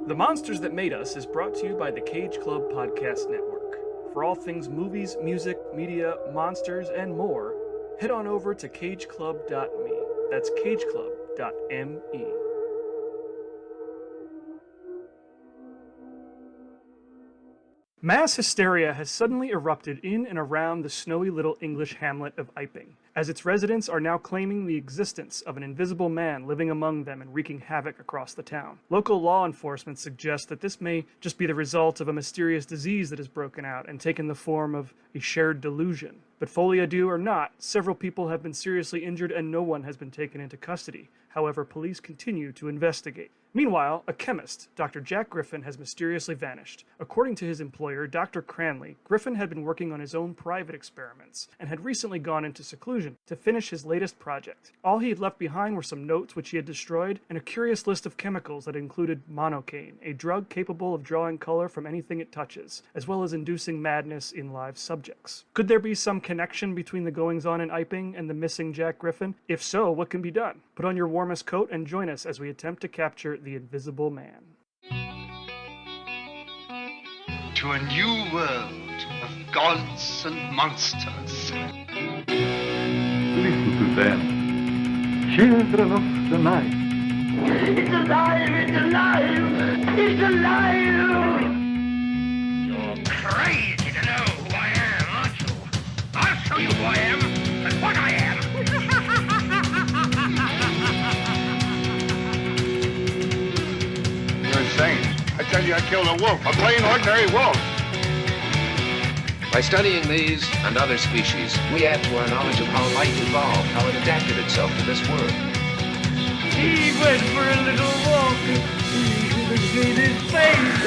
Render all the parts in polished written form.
The Monsters That Made Us is brought to you by the Cage Club Podcast Network. For all things movies, music, media, monsters, and more, head on over to cageclub.me. That's cageclub.me. Mass hysteria has suddenly erupted in and around the snowy little English hamlet of Iping, as its residents are now claiming the existence of an invisible man living among them and wreaking havoc across the town. Local law enforcement suggests that this may just be the result of a mysterious disease that has broken out and taken the form of a shared delusion. But folie à deux or not, several people have been seriously injured and no one has been taken into custody. However, police continue to investigate. Meanwhile, a chemist, Dr. Jack Griffin, has mysteriously vanished. According to his employer, Dr. Cranley, Griffin had been working on his own private experiments and had recently gone into seclusion to finish his latest project. All he had left behind were some notes which he had destroyed and a curious list of chemicals that included monocaine, a drug capable of drawing color from anything it touches, as well as inducing madness in live subjects. Could there be some connection between the goings-on in Iping and the missing Jack Griffin? If so, what can be done? Put on your warmest coat and join us as we attempt to capture the Invisible Man. To a new world of gods and monsters. Listen to them, children of the night. It's alive! It's alive! It's alive! You're crazy to know who I am, aren't you? I'll show you who I am and what I am. You're insane. I tell you, I killed a wolf, a plain, ordinary wolf. By studying these and other species, we add to our knowledge of how life evolved, how it adapted itself to this world. He went for a little walk. He should have seen his face.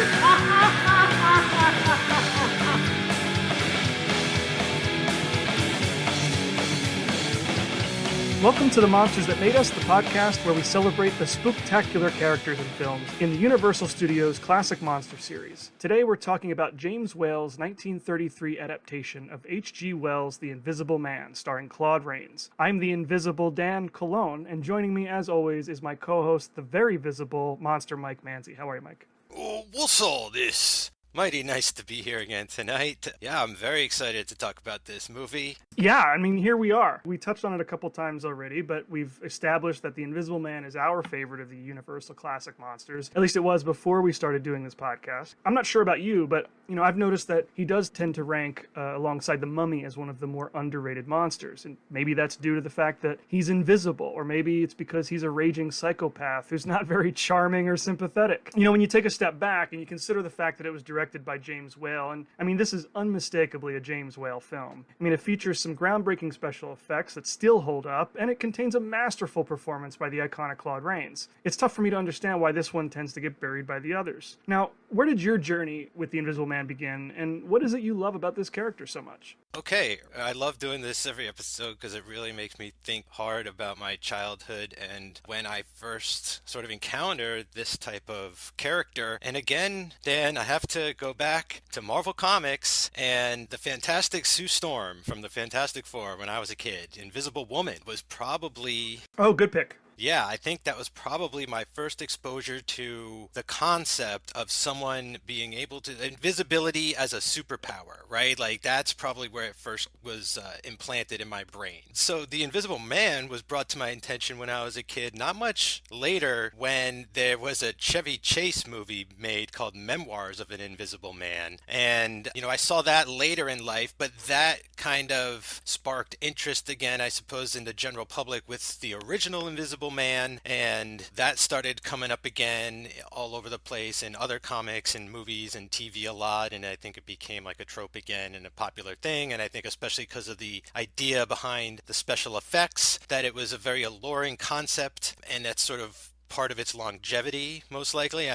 Welcome to The Monsters That Made Us, the podcast where we celebrate the spooktacular characters in films in the Universal Studios Classic Monster series. Today we're talking about James Whale's 1933 adaptation of H.G. Wells' The Invisible Man, starring Claude Rains. I'm the invisible Dan Colon, and joining me as always is my co-host, the very visible Monster Mike Manzi. How are you, Mike? Oh, what's all this? Mighty nice to be here again tonight. Yeah, I'm very excited to talk about this movie. Yeah, I mean, here we are. We touched on it a couple times already, but we've established that The Invisible Man is our favorite of the Universal Classic Monsters. At least it was before we started doing this podcast. I'm not sure about you, but, I've noticed that he does tend to rank alongside the Mummy as one of the more underrated monsters. And maybe that's due to the fact that he's invisible, or maybe it's because he's a raging psychopath who's not very charming or sympathetic. When you take a step back and you consider the fact that it was directed by James Whale, and this is unmistakably a James Whale film. It features some groundbreaking special effects that still hold up, and it contains a masterful performance by the iconic Claude Rains. It's tough for me to understand why this one tends to get buried by the others. Now, where did your journey with The Invisible Man begin, and what is it you love about this character so much? Okay, I love doing this every episode because it really makes me think hard about my childhood and when I first sort of encountered this type of character. And again, Dan, I have to go back to Marvel Comics and the Fantastic Sue Storm from the Fantastic Four when I was a kid. Invisible Woman was probably... Oh, good pick. Yeah, I think that was probably my first exposure to the concept of someone being able to, invisibility as a superpower, right? Like that's probably where it first was implanted in my brain. So the Invisible Man was brought to my attention when I was a kid, not much later when there was a Chevy Chase movie made called Memoirs of an Invisible Man. And, I saw that later in life, but that kind of sparked interest again, I suppose, in the general public with the original Invisible Man, and that started coming up again all over the place in other comics and movies and TV a lot, and I think it became like a trope again and a popular thing, and I think especially because of the idea behind the special effects, that it was a very alluring concept, and that's sort of part of its longevity, most likely.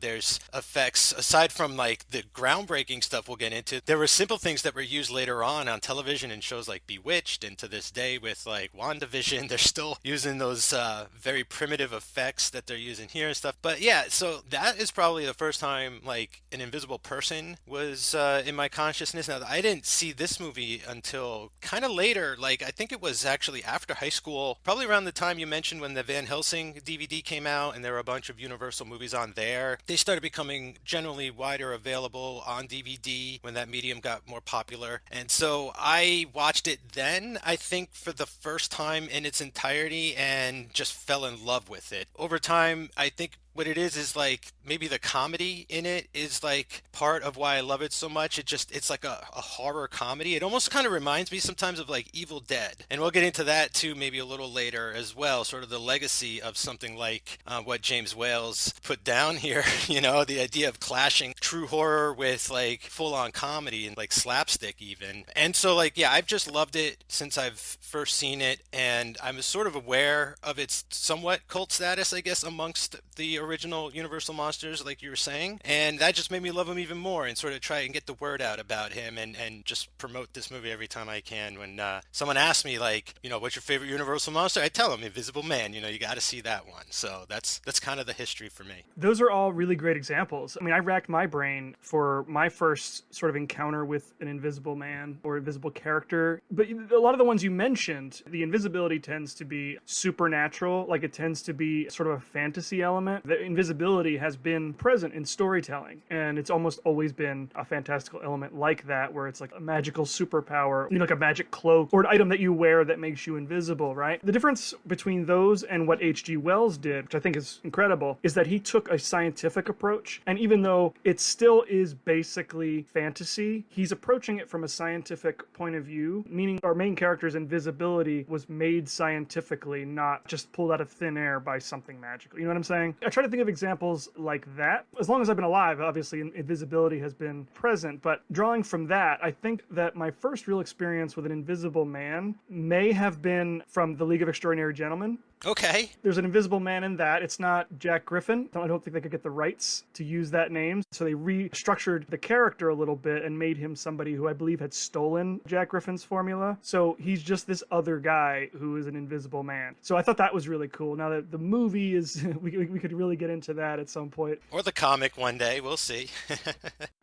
There's effects, aside from like the groundbreaking stuff we'll get into, there were simple things that were used later on television in shows like Bewitched, and to this day with like WandaVision, they're still using those very primitive effects that they're using here and stuff. But yeah, so that is probably the first time like an invisible person was in my consciousness. Now, I didn't see this movie until kind of later, like I think it was actually after high school, probably around the time you mentioned when the Van Helsing DVD came out and there were a bunch of Universal movies on there, they started becoming generally wider available on DVD when that medium got more popular. And so I watched it then, I think, for the first time in its entirety and just fell in love with it. Over time, I think what it is like maybe the comedy in it is like part of why I love it so much. It's like a horror comedy. It almost kind of reminds me sometimes of like Evil Dead. And we'll get into that too maybe a little later as well, sort of the legacy of something like what James Whale's put down here, you know, the idea of clashing true horror with like full-on comedy and like slapstick even. And so like, yeah, I've just loved it since I've first seen it, and I'm sort of aware of its somewhat cult status, I guess, amongst the original Universal monsters, like you were saying, and that just made me love him even more and sort of try and get the word out about him and just promote this movie every time I can. When someone asks me, like, you know, what's your favorite Universal monster, I tell them Invisible Man. You know, you got to see that one. So that's kind of the history for me. Those are all really great examples. I mean, I racked my brain for my first sort of encounter with an Invisible Man or invisible character, but a lot of the ones you mentioned, the invisibility tends to be supernatural, like it tends to be sort of a fantasy element. The invisibility has been present in storytelling, and it's almost always been a fantastical element like that, where it's like a magical superpower, you know, like a magic cloak or an item that you wear that makes you invisible, right? The difference between those and what H.G. Wells did, which I think is incredible, is that he took a scientific approach, and even though it still is basically fantasy, he's approaching it from a scientific point of view, meaning our main character's invisibility was made scientifically, not just pulled out of thin air by something magical. You know what I'm saying? I try to think of examples like that. As long as I've been alive, obviously invisibility has been present, but drawing from that, I think that my first real experience with an Invisible Man may have been from The League of Extraordinary Gentlemen. Okay. There's an Invisible Man in that. It's not Jack Griffin. I don't think they could get the rights to use that name. So they restructured the character a little bit and made him somebody who I believe had stolen Jack Griffin's formula. So he's just this other guy who is an Invisible Man. So I thought that was really cool. Now that the movie is, we could really get into that at some point. Or the comic one day. We'll see.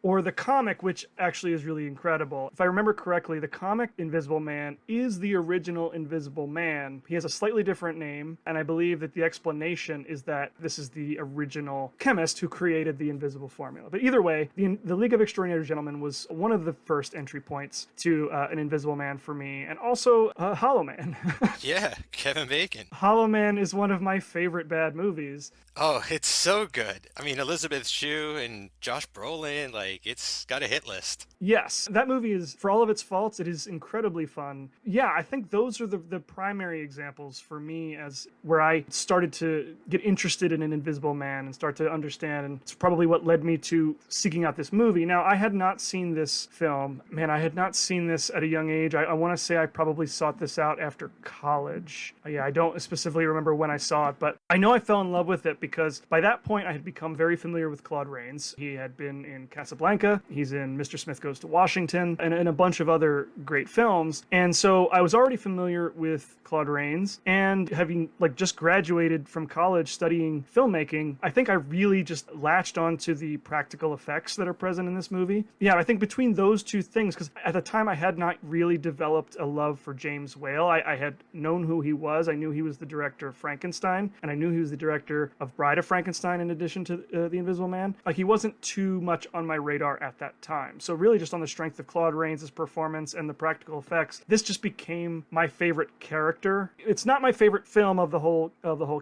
Or the comic, which actually is really incredible. If I remember correctly, the comic Invisible Man is the original Invisible Man. He has a slightly different name, and I believe that the explanation is that this is the original chemist who created the invisible formula. But either way, the League of Extraordinary Gentlemen was one of the first entry points to an Invisible Man for me, and also Hollow Man. Yeah, Kevin Bacon. Hollow Man is one of my favorite bad movies. Oh, it's so good. I mean, Elizabeth Shue and Josh Brolin, like, it's got a hit list. Yes, that movie is, for all of its faults, it is incredibly fun. Yeah, I think those are the primary examples for me as where I started to get interested in an Invisible Man and start to understand, and it's probably what led me to seeking out this movie. Now, I had not seen this film. Man, I had not seen this at a young age. I want to say I probably sought this out after college. Yeah, I don't specifically remember when I saw it, but I know I fell in love with it because by that point I had become very familiar with Claude Rains. He had been in Casablanca, he's in Mr. Smith Goes to Washington, and in a bunch of other great films. And so I was already familiar with Claude Rains, and having like just graduated from college studying filmmaking, I think I really just latched onto the practical effects that are present in this movie. Yeah, I think between those two things, because at the time I had not really developed a love for James Whale. I had known who he was. I knew he was the director of Frankenstein, and I knew he was the director of Bride of Frankenstein in addition to The Invisible Man. Like, he wasn't too much on my radar at that time. So really just on the strength of Claude Rains' performance and the practical effects, this just became my favorite character. It's not my favorite film of the whole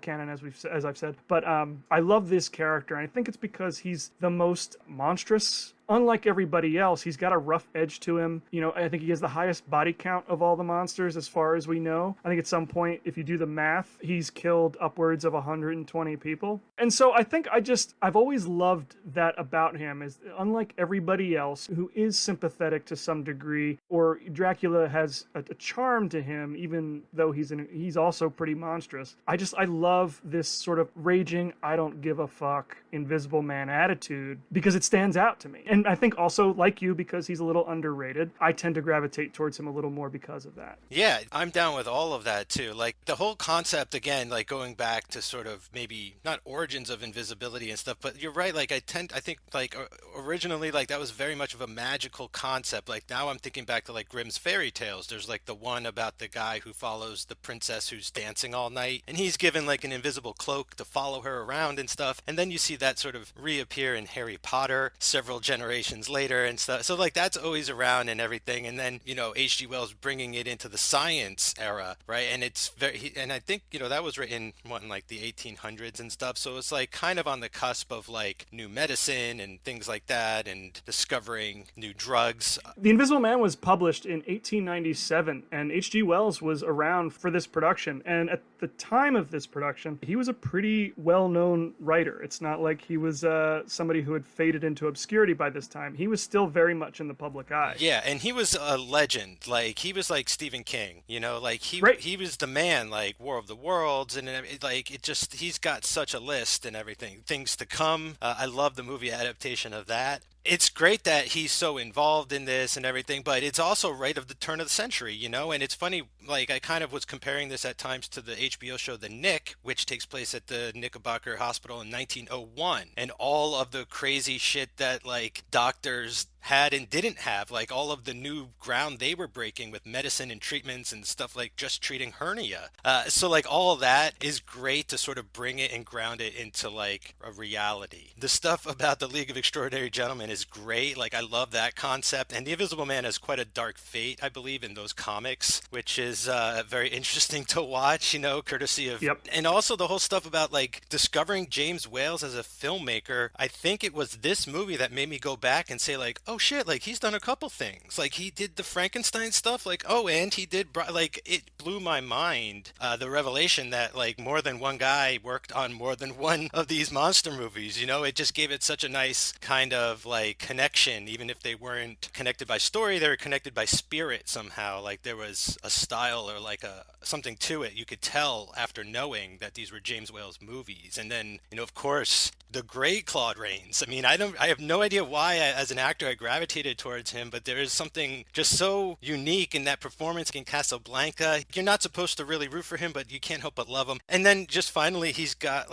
canon, as I've said, but I love this character, and I think it's because he's the most monstrous. Unlike everybody else, he's got a rough edge to him. You know, I think he has the highest body count of all the monsters as far as we know. I think at some point, if you do the math, he's killed upwards of 120 people. And so I think I've always loved that about him, is unlike everybody else who is sympathetic to some degree, or Dracula has a charm to him, even though he's also pretty monstrous. I love this sort of raging, I don't give a fuck Invisible Man attitude because it stands out to me. And And I think also, like you, because he's a little underrated, I tend to gravitate towards him a little more because of that. Yeah, I'm down with all of that too. Like the whole concept, again, like going back to sort of maybe not origins of invisibility and stuff, but you're right. Like I think like originally, like that was very much of a magical concept. Like now I'm thinking back to like Grimm's fairy tales. There's like the one about the guy who follows the princess who's dancing all night, and he's given like an invisible cloak to follow her around and stuff. And then you see that sort of reappear in Harry Potter several generations later and stuff. So like that's always around and everything. And then, H.G. Wells bringing it into the science era, right? And it's and I think, that was written in like the 1800s and stuff. So it's like kind of on the cusp of like new medicine and things like that and discovering new drugs. The Invisible Man was published in 1897, and H.G. Wells was around for this production. And at the time of this production, he was a pretty well-known writer. It's not like he was somebody who had faded into obscurity by this time. He was still very much in the public eye. Yeah, and he was a legend. Like he was like Stephen King, like he was the man, like War of the Worlds, and like he's got such a list and everything, things to come. I love the movie adaptation of that. It's great that he's so involved in this and everything, but it's also right of the turn of the century, and it's funny, like I kind of was comparing this at times to the HBO show The Nick, which takes place at the Knickerbocker Hospital in 1901, and all of the crazy shit that like doctors had and didn't have, like all of the new ground they were breaking with medicine and treatments and stuff, like just treating hernia. So like all of that is great to sort of bring it and ground it into like a reality. The stuff about the League of Extraordinary Gentlemen is great. Like I love that concept, and the Invisible Man has quite a dark fate, I believe, in those comics, which is very interesting to watch, courtesy of. Yep. And also the whole stuff about like discovering James Whales as a filmmaker. I think it was this movie that made me go back and say like, oh shit, like he's done a couple things. Like he did the Frankenstein stuff, like, and he did, like, it blew my mind, the revelation that like more than one guy worked on more than one of these monster movies. It just gave it such a nice kind of like connection. Even if they weren't connected by story, they were connected by spirit somehow. Like there was a style or like something to it. You could tell after knowing that these were James Whale's movies. And then, of course, the great Claude Rains. I mean, I have no idea why as an actor I gravitated towards him, but there is something just so unique in that performance in Casablanca. You're not supposed to really root for him, but you can't help but love him. And then just finally, he's got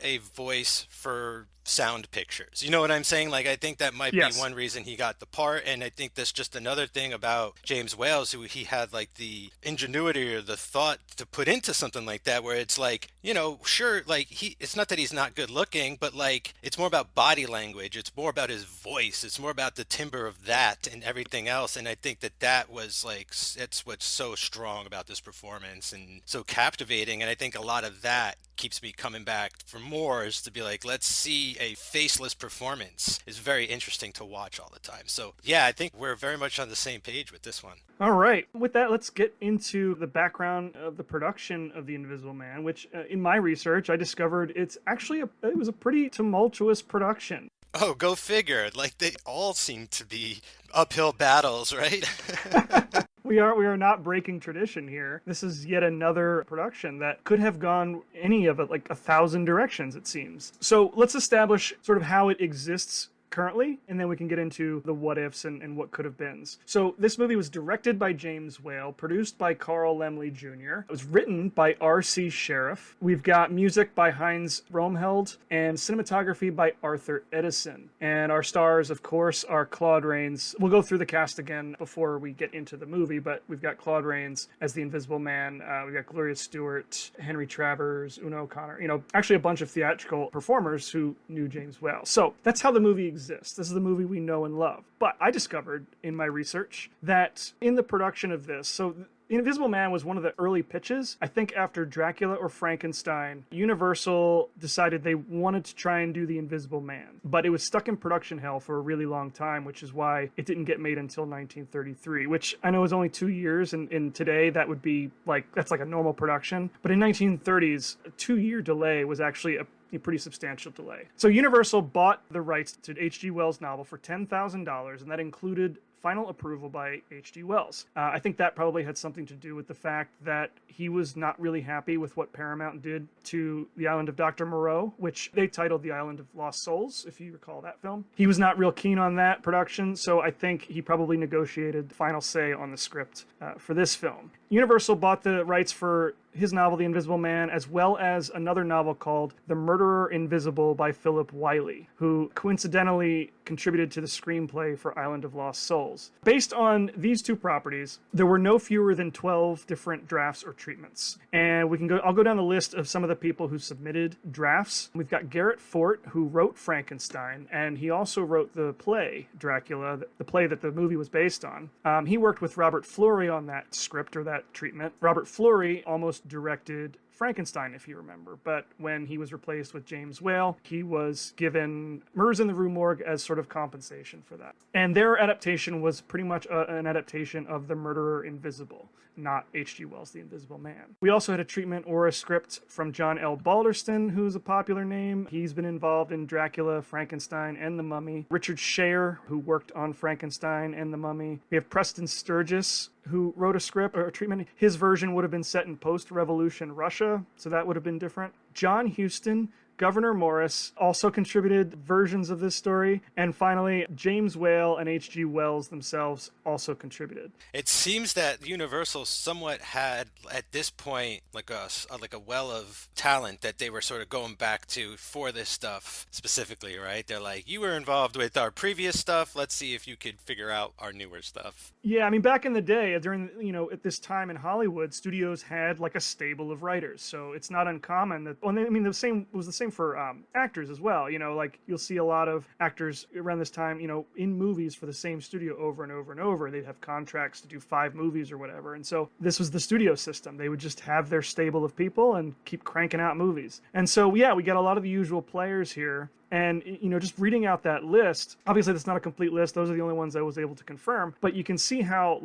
a voice for sound pictures. You know what I'm saying? Like, I think that might be one reason he got the part. And I think that's just another thing about James Whales, who he had like the ingenuity or the thought to put into something like that, where it's like, sure, like it's not that he's not good looking, but like it's more about body language. It's more about his voice. It's more about the timbre of that and everything else. And I think that was like, that's what's so strong about this performance and so captivating. And I think a lot of that keeps me coming back for more, is to be like, let's see a faceless performance. Is very interesting to watch all the time. So yeah, I think we're very much on the same page with this one. All right. With that, let's get into the background of the production of The Invisible Man, which in my research, I discovered it was a pretty tumultuous production. Oh, go figure. Like they all seem to be uphill battles, right? We are not breaking tradition here. This is yet another production that could have gone any of it, like 1,000 directions, it seems. So let's establish sort of how it exists currently, and then we can get into the what ifs and what could have beens. So this movie was directed by James Whale, produced by Carl Laemmle Jr. It was written by R.C. Sheriff. We've got music by Heinz Rohmheld and cinematography by Arthur Edison. And our stars, of course, are Claude Rains. We'll go through the cast again before we get into the movie, but we've got Claude Rains as the Invisible Man. We've got Gloria Stewart, Henry Travers, Una O'Connor, actually a bunch of theatrical performers who knew James Whale. So that's how the movie exists. This is the movie we know and love. But I discovered in my research that in the production of this, so The Invisible Man was one of the early pitches. I think after Dracula or Frankenstein, Universal decided they wanted to try and do The Invisible Man. But it was stuck in production hell for a really long time, which is why it didn't get made until 1933, which I know is only 2 years, and today that would be that's like a normal production. But in 1930s, a 2-year delay was actually a pretty substantial delay. So Universal bought the rights to H.G. Wells' novel for $10,000, and that included final approval by H.G. Wells. I think that probably had something to do with the fact that he was not really happy with what Paramount did to The Island of Dr. Moreau, which they titled The Island of Lost Souls, if you recall that film. He was not real keen on that production, so I think he probably negotiated the final say on the script for this film. Universal bought the rights for his novel, The Invisible Man, as well as another novel called The Murderer Invisible by Philip Wiley, who coincidentally contributed to the screenplay for Island of Lost Souls. Based on these two properties, there were no fewer than 12 different drafts or treatments. And I'll go down the list of some of the people who submitted drafts. We've got Garrett Fort, who wrote Frankenstein, and he also wrote the play Dracula, the play that the movie was based on. He worked with Robert Florey on that script or that treatment. Robert Florey almost directed Frankenstein, if you remember, but when he was replaced with James Whale, he was given Murders in the Rue Morgue as sort of compensation for that. And their adaptation was pretty much an adaptation of The Murderer Invisible, not H.G. Wells' The Invisible Man. We also had a treatment or a script from John L. Balderston, who's a popular name. He's been involved in Dracula, Frankenstein, and The Mummy. Richard Schayer, who worked on Frankenstein and The Mummy. We have Preston Sturgis, who wrote a script or a treatment. His version would have been set in post-revolution Russia, so that would have been different. John Huston, Governor Morris also contributed versions of this story. And finally, James Whale and H.G. Wells themselves also contributed. It seems that Universal somewhat had, at this point, like a well of talent that they were sort of going back to for this stuff specifically, right? They're like, you were involved with our previous stuff. Let's see if you could figure out our newer stuff. Yeah, I mean, back in the day, during, at this time in Hollywood, studios had like a stable of writers. So it's not uncommon that, it was the same for actors as well. Like you'll see a lot of actors around this time, in movies for the same studio over and over and over. They'd have contracts to do 5 movies or whatever. And so this was the studio system. They would just have their stable of people and keep cranking out movies. And so, yeah, we got a lot of the usual players here. And, just reading out that list, obviously that's not a complete list. Those are the only ones I was able to confirm. But you can see how,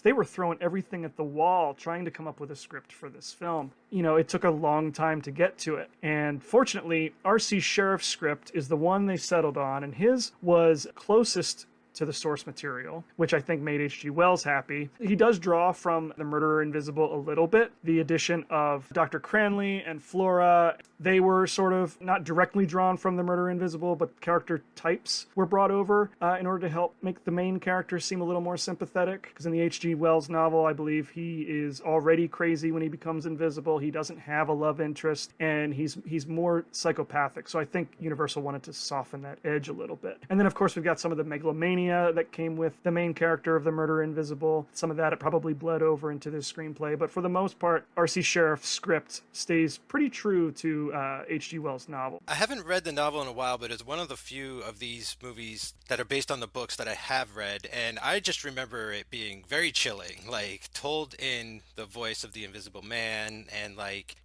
they were throwing everything at the wall trying to come up with a script for this film. It took a long time to get to it. And fortunately, R.C. Sheriff's script is the one they settled on. And his was closest to the source material, which I think made H.G. Wells happy. He does draw from The Murderer Invisible a little bit. The addition of Dr. Cranley and Flora, they were sort of not directly drawn from The Murderer Invisible, but character types were brought over in order to help make the main character seem a little more sympathetic. Because in the H.G. Wells novel, I believe he is already crazy when he becomes invisible. He doesn't have a love interest, and he's more psychopathic. So I think Universal wanted to soften that edge a little bit. And then, of course, we've got some of the megalomania that came with the main character of The Murderer Invisible. Some of that it probably bled over into this screenplay, but for the most part, R.C. Sheriff's script stays pretty true to H.G. Wells' novel. I haven't read the novel in a while, but it's one of the few of these movies that are based on the books that I have read, and I just remember it being very chilling, told in the voice of the Invisible Man, and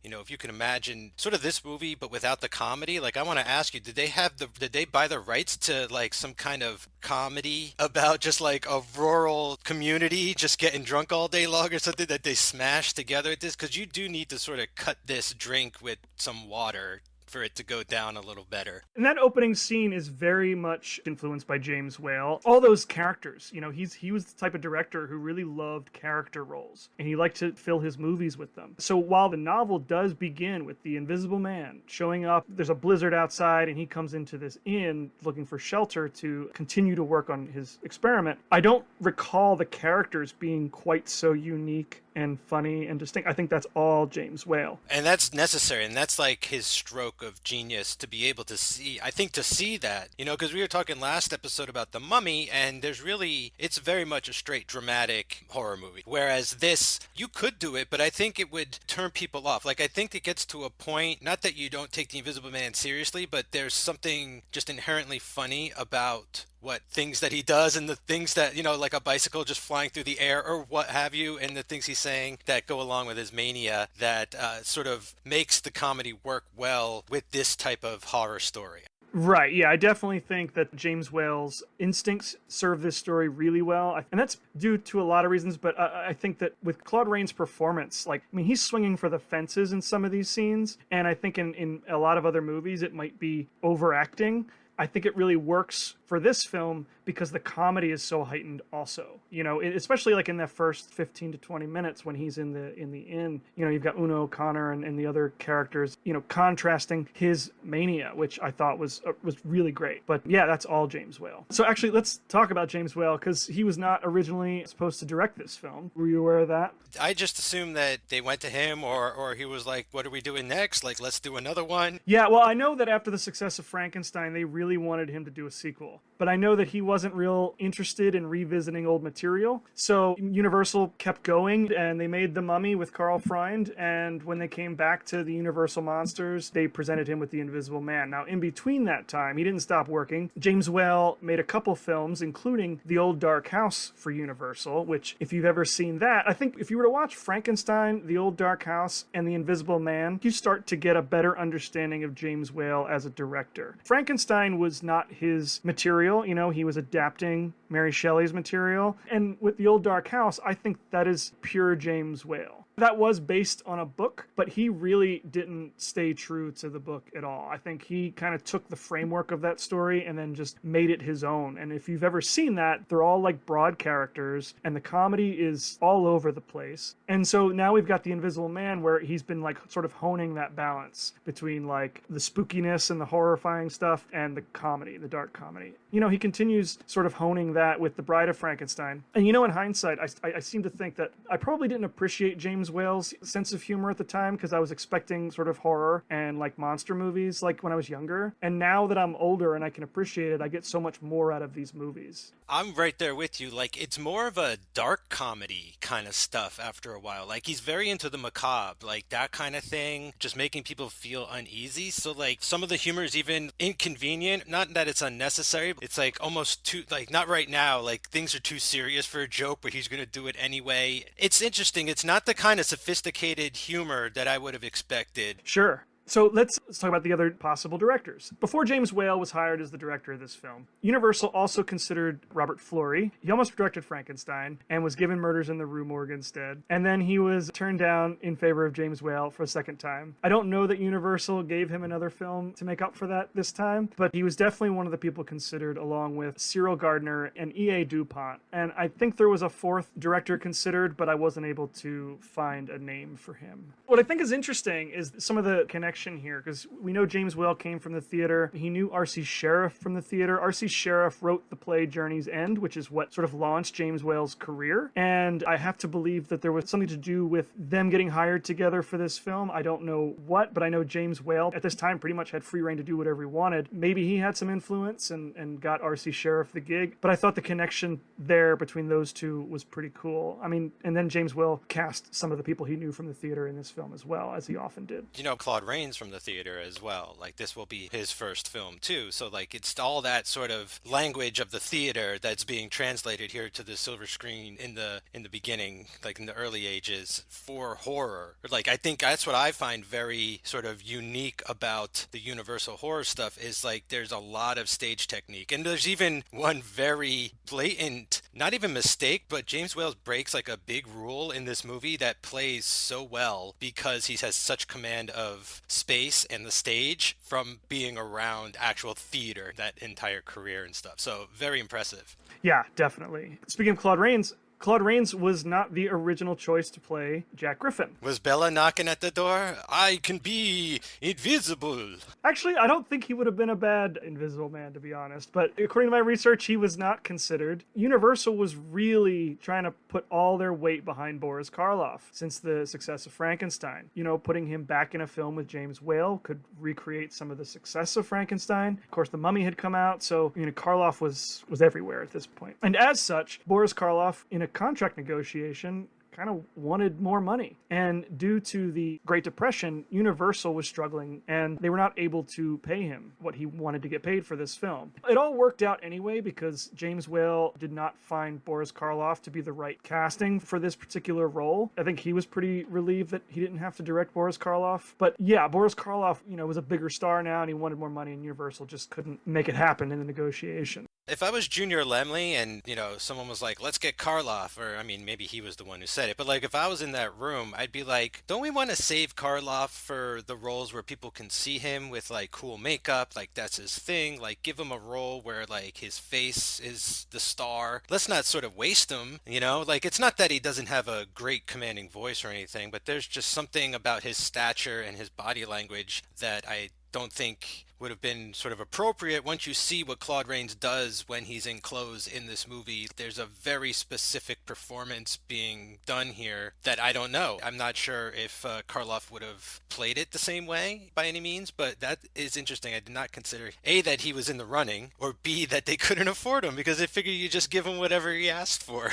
if you can imagine sort of this movie but without the comedy. I want to ask you, did they buy the rights to some kind of comedy about just a rural community just getting drunk all day long or something that they smashed together at this? Because you do need to sort of cut this drink with some water for it to go down a little better. And that opening scene is very much influenced by James Whale. All those characters, he was the type of director who really loved character roles, and he liked to fill his movies with them. So while the novel does begin with the Invisible Man showing up, there's a blizzard outside, and he comes into this inn looking for shelter to continue to work on his experiment. I don't recall the characters being quite so unique and funny and distinct. I think that's all James Whale. And that's necessary, and that's his stroke of genius to be able to see, I think, to see that, because we were talking last episode about The Mummy, and it's very much a straight dramatic horror movie. Whereas this, you could do it, but I think it would turn people off. I think it gets to a point, not that you don't take the Invisible Man seriously, but there's something just inherently funny about what things that he does and the things that, like a bicycle just flying through the air or what have you, and the things he's saying that go along with his mania that sort of makes the comedy work well with this type of horror story. Right, yeah, I definitely think that James Whale's instincts serve this story really well. And that's due to a lot of reasons, but I think that with Claude Rains' performance, he's swinging for the fences in some of these scenes, and I think in a lot of other movies it might be overacting I think it really works for this film because the comedy is so heightened also. Especially like in that first 15 to 20 minutes when he's in the inn, you've got Una O'Connor and the other characters, contrasting his mania, which I thought was really great. But yeah, that's all James Whale. So actually, let's talk about James Whale, because he was not originally supposed to direct this film. Were you aware of that? I just assumed that they went to him, or he was like, what are we doing next? Like, let's do another one. Yeah, well, I know that after the success of Frankenstein, they really wanted him to do a sequel. But I know that he wasn't real interested in revisiting old material. So Universal kept going, and they made The Mummy with Carl Freund. And when they came back to the Universal Monsters, they presented him with The Invisible Man. Now, in between that time, he didn't stop working. James Whale made a couple films, including The Old Dark House for Universal, which, if you've ever seen that, I think if you were to watch Frankenstein, The Old Dark House, and The Invisible Man, you start to get a better understanding of James Whale as a director. Frankenstein was not his material. He was adapting Mary Shelley's material. And with The Old Dark House, I think that is pure James Whale. That was based on a book, but he really didn't stay true to the book at all. I think he kind of took the framework of that story and then just made it his own. And if you've ever seen that, they're all like broad characters, and the comedy is all over the place. And so now we've got The Invisible Man, where he's been like sort of honing that balance between like the spookiness and the horrifying stuff and the comedy, the dark comedy. He continues sort of honing that with The Bride of Frankenstein. And in hindsight, I seem to think that I probably didn't appreciate James Whale's sense of humor at the time, because I was expecting sort of horror and like monster movies like when I was younger. And now that I'm older and I can appreciate it, I get so much more out of these movies. I'm right there with you. Like, it's more of a dark comedy kind of stuff after a while. Like, he's very into the macabre, like that kind of thing, just making people feel uneasy. So, like, some of the humor is even inconvenient. Not that it's unnecessary, but it's like almost too, like, not right now. Like, things are too serious for a joke, but he's going to do it anyway. It's interesting. It's not the kind of sophisticated humor that I would have expected. Sure. So let's talk about the other possible directors. Before James Whale was hired as the director of this film, Universal also considered Robert Florey. He almost directed Frankenstein and was given Murders in the Rue Morgue instead. And then he was turned down in favor of James Whale for a second time. I don't know that Universal gave him another film to make up for that this time, but he was definitely one of the people considered, along with Cyril Gardner and E.A. DuPont. And I think there was a fourth director considered, but I wasn't able to find a name for him. What I think is interesting is some of the connection here, because we know James Whale came from the theater. He knew R.C. Sheriff from the theater. R.C. Sheriff wrote the play Journey's End, which is what sort of launched James Whale's career. And I have to believe that there was something to do with them getting hired together for this film. I don't know what, but I know James Whale at this time pretty much had free reign to do whatever he wanted. Maybe he had some influence and got R.C. Sheriff the gig, but I thought the connection there between those two was pretty cool. I mean, and then James Whale cast some of the people he knew from the theater in this film as well, as he often did. Claude Rains from the theater as well. Like, this will be his first film too. So like, it's all that sort of language of the theater that's being translated here to the silver screen in the beginning, like in the early ages, for horror. Like, I think that's what I find very sort of unique about the Universal horror stuff, is like there's a lot of stage technique. And there's even one very blatant, not even mistake, but James Whale breaks like a big rule in this movie that plays so well because he has such command of space and the stage from being around actual theater that entire career and stuff. So very impressive. Yeah, definitely. Speaking of Claude Rains was not the original choice to play Jack Griffin. Was Bella knocking at the door? I can be invisible. Actually, I don't think he would have been a bad Invisible Man, to be honest. But according to my research, he was not considered. Universal was really trying to put all their weight behind Boris Karloff since the success of Frankenstein. Putting him back in a film with James Whale could recreate some of the success of Frankenstein. Of course, The Mummy had come out, so Karloff was everywhere at this point. And as such, Boris Karloff, in a contract negotiation, kind of wanted more money. And due to the Great Depression, Universal was struggling and they were not able to pay him what he wanted to get paid for this film. It all worked out anyway because James Whale did not find Boris Karloff to be the right casting for this particular role. I think he was pretty relieved that he didn't have to direct Boris Karloff. But yeah, Boris Karloff, was a bigger star now and he wanted more money, and Universal just couldn't make it happen in the negotiation. If I was Junior Lemley and, someone was like, let's get Karloff, or, maybe he was the one who said said it, but like if I was in that room, I'd be like, don't we want to save Karloff for the roles where people can see him with like cool makeup, like that's his thing, like give him a role where like his face is the star. Let's not sort of waste him, you know? Like it's not that he doesn't have a great commanding voice or anything, but there's just something about his stature and his body language that I don't think would have been sort of appropriate. Once you see what Claude Rains does when he's in clothes in this movie, there's a very specific performance being done here that I don't know. I'm not sure if Karloff would have played it the same way by any means, but that is interesting. I did not consider A, that he was in the running, or B, that they couldn't afford him, because they figure you just give him whatever he asked for.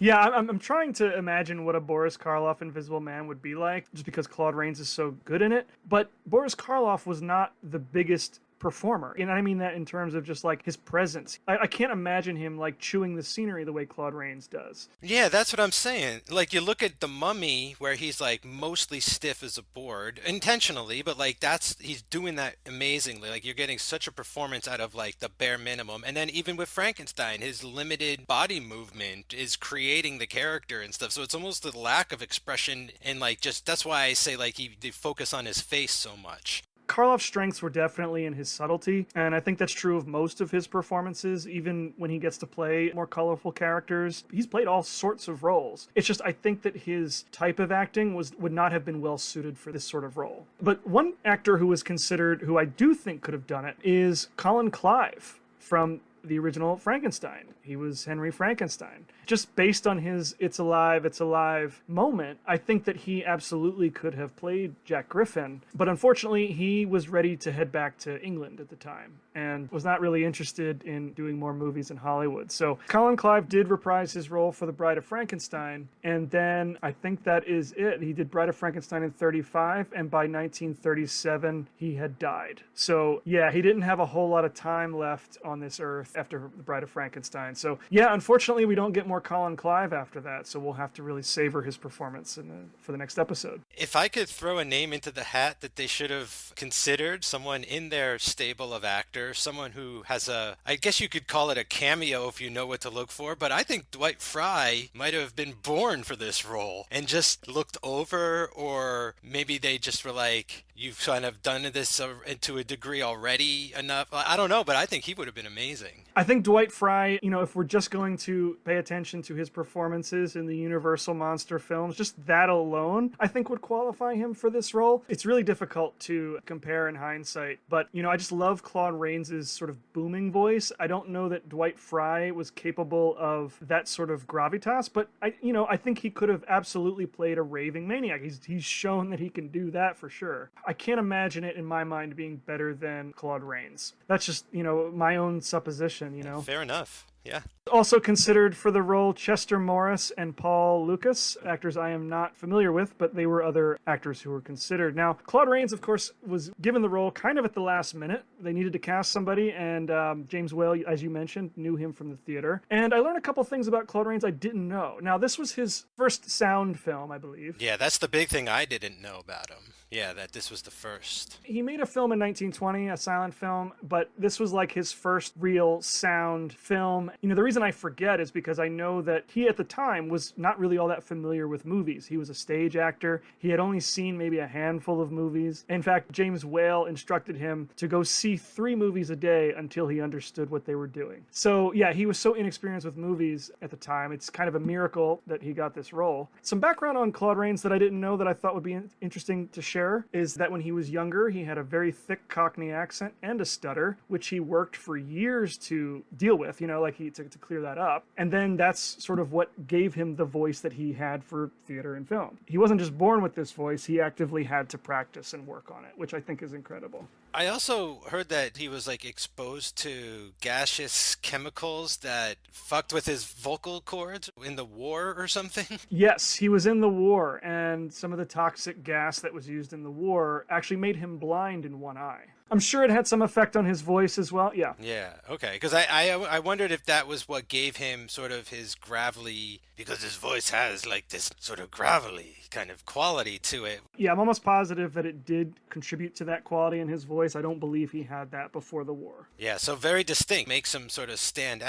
Yeah, I'm trying to imagine what a Boris Karloff Invisible Man would be like, just because Claude Rains is so good in it. But Boris Karloff was not the biggest performer, and I mean that in terms of just like his presence. I can't imagine him like chewing the scenery the way Claude Rains does. Yeah, that's what I'm saying. Like you look at The Mummy, where he's like mostly stiff as a board, intentionally, but like he's doing that amazingly. Like you're getting such a performance out of like the bare minimum. And then even with Frankenstein, his limited body movement is creating the character and stuff. So it's almost the lack of expression, and like just that's why I say like they focus on his face so much. Karloff's strengths were definitely in his subtlety, and I think that's true of most of his performances, even when he gets to play more colorful characters. He's played all sorts of roles. It's just I think that his type of acting would not have been well suited for this sort of role. But one actor who was considered, who I do think could have done it, is Colin Clive from the original Frankenstein. He was Henry Frankenstein. Just based on his it's alive moment, I think that he absolutely could have played Jack Griffin. But unfortunately, he was ready to head back to England at the time and was not really interested in doing more movies in Hollywood. So Colin Clive did reprise his role for The Bride of Frankenstein, and then I think that is it. He did Bride of Frankenstein in 1935, and by 1937, he had died. So yeah, he didn't have a whole lot of time left on this earth after The Bride of Frankenstein. So yeah, unfortunately, we don't get more Colin Clive after that, so we'll have to really savor his performance for the next episode. If I could throw a name into the hat that they should have considered, someone in their stable of actors, someone who has I guess you could call it a cameo if you know what to look for, but I think Dwight Fry might have been born for this role and just looked over, or maybe they just were like, you've kind of done this to a degree already enough. I don't know, but I think he would have been amazing. I think Dwight Fry, if we're just going to pay attention to his performances in the Universal monster films, just that alone, I think would qualify him for this role. It's really difficult to compare in hindsight, but, I just love Claude Rains' sort of booming voice. I don't know that Dwight Fry was capable of that sort of gravitas, but I think he could have absolutely played a raving maniac. He's shown that he can do that for sure. I can't imagine it in my mind being better than Claude Rains. That's just, my own supposition, Fair enough. Yeah. Also considered for the role Chester Morris and Paul Lucas, actors I am not familiar with, but they were other actors who were considered. Now, Claude Rains, of course, was given the role kind of at the last minute. They needed to cast somebody, and James Whale, as you mentioned, knew him from the theater. And I learned a couple things about Claude Rains I didn't know. Now, this was his first sound film, I believe. Yeah, that's the big thing I didn't know about him. Yeah, that this was the first. He made a film in 1920, a silent film, but this was like his first real sound film. The reason I forget is because I know that he at the time was not really all that familiar with movies. He was a stage actor. He had only seen maybe a handful of movies. In fact, James Whale instructed him to go see 3 movies a day until he understood what they were doing. So yeah, he was so inexperienced with movies at the time. It's kind of a miracle that he got this role. Some background on Claude Rains that I didn't know that I thought would be interesting to share is that when he was younger, he had a very thick Cockney accent and a stutter, which he worked for years to deal with, to clear that up. And then that's sort of what gave him the voice that he had for theater and film. He wasn't just born with this voice, he actively had to practice and work on it, which I think is incredible. I also heard that he was exposed to gaseous chemicals that fucked with his vocal cords in the war or something. Yes, he was in the war, and some of the toxic gas that was used in the war actually made him blind in one eye. I'm sure it had some effect on his voice as well. Yeah. Yeah. Okay. Because I wondered if that was what gave him sort of his gravelly, because his voice has this sort of gravelly kind of quality to it. Yeah, I'm almost positive that it did contribute to that quality in his voice. I don't believe he had that before the war. Yeah. So very distinct, makes him sort of stand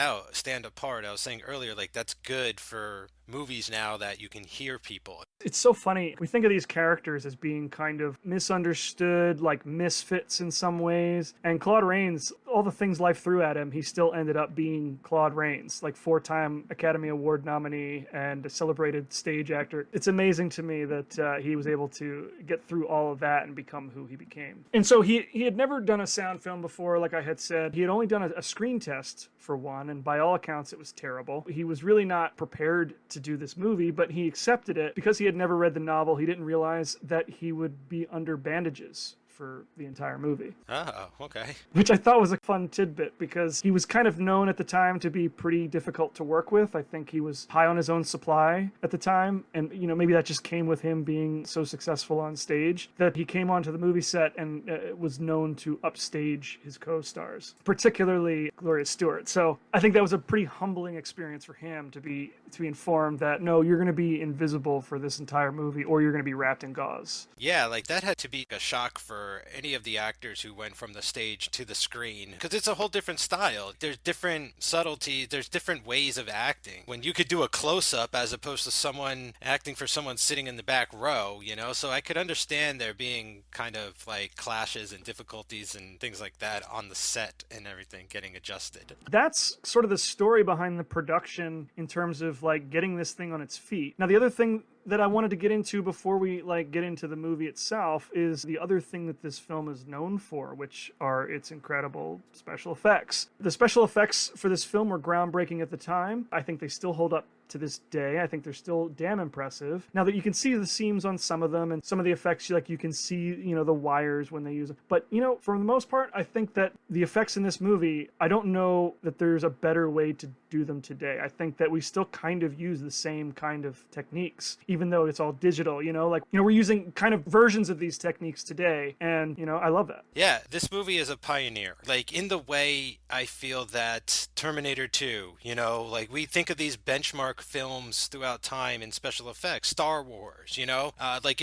apart. I was saying earlier, that's good for movies now that you can hear people. It's so funny. We think of these characters as being kind of misunderstood, like misfits in some ways. And Claude Rains, all the things life threw at him, he still ended up being Claude Rains, like 4-time Academy Award nominee and a celebrated stage actor. It's amazing to me that he was able to get through all of that and become who he became. And so he had never done a sound film before, like I had said. He had only done a screen test for one, and by all accounts, it was terrible. He was really not prepared to do this movie, but he accepted it because he had never read the novel. He didn't realize that he would be under bandages for the entire movie. Oh, okay. Which I thought was a fun tidbit because he was kind of known at the time to be pretty difficult to work with. I think he was high on his own supply at the time. And, maybe that just came with him being so successful on stage that he came onto the movie set and was known to upstage his co-stars, particularly Gloria Stewart. So I think that was a pretty humbling experience for him to be informed that, no, you're going to be invisible for this entire movie or you're going to be wrapped in gauze. Yeah, like that had to be a shock for any of the actors who went from the stage to the screen, because it's a whole different style. There's different subtleties, there's different ways of acting. When you could do a close-up as opposed to someone acting for someone sitting in the back row, so I could understand there being kind of like clashes and difficulties and things like that on the set and everything getting adjusted. That's sort of the story behind the production in terms of like getting this thing on its feet. Now, the other thing that I wanted to get into before we get into the movie itself is the other thing that this film is known for, which are its incredible special effects. The special effects for this film were groundbreaking at the time. I think they still hold up to this day. I think they're still damn impressive. Now that you can see the seams on some of them and some of the effects, you can see, the wires when they use them. But, for the most part, I think that the effects in this movie, I don't know that there's a better way to do them today. I think that we still kind of use the same kind of techniques, even though it's all digital, we're using kind of versions of these techniques today. And, I love that. Yeah, this movie is a pioneer. Like in the way I feel that Terminator 2, we think of these benchmark films throughout time in special effects, Star Wars,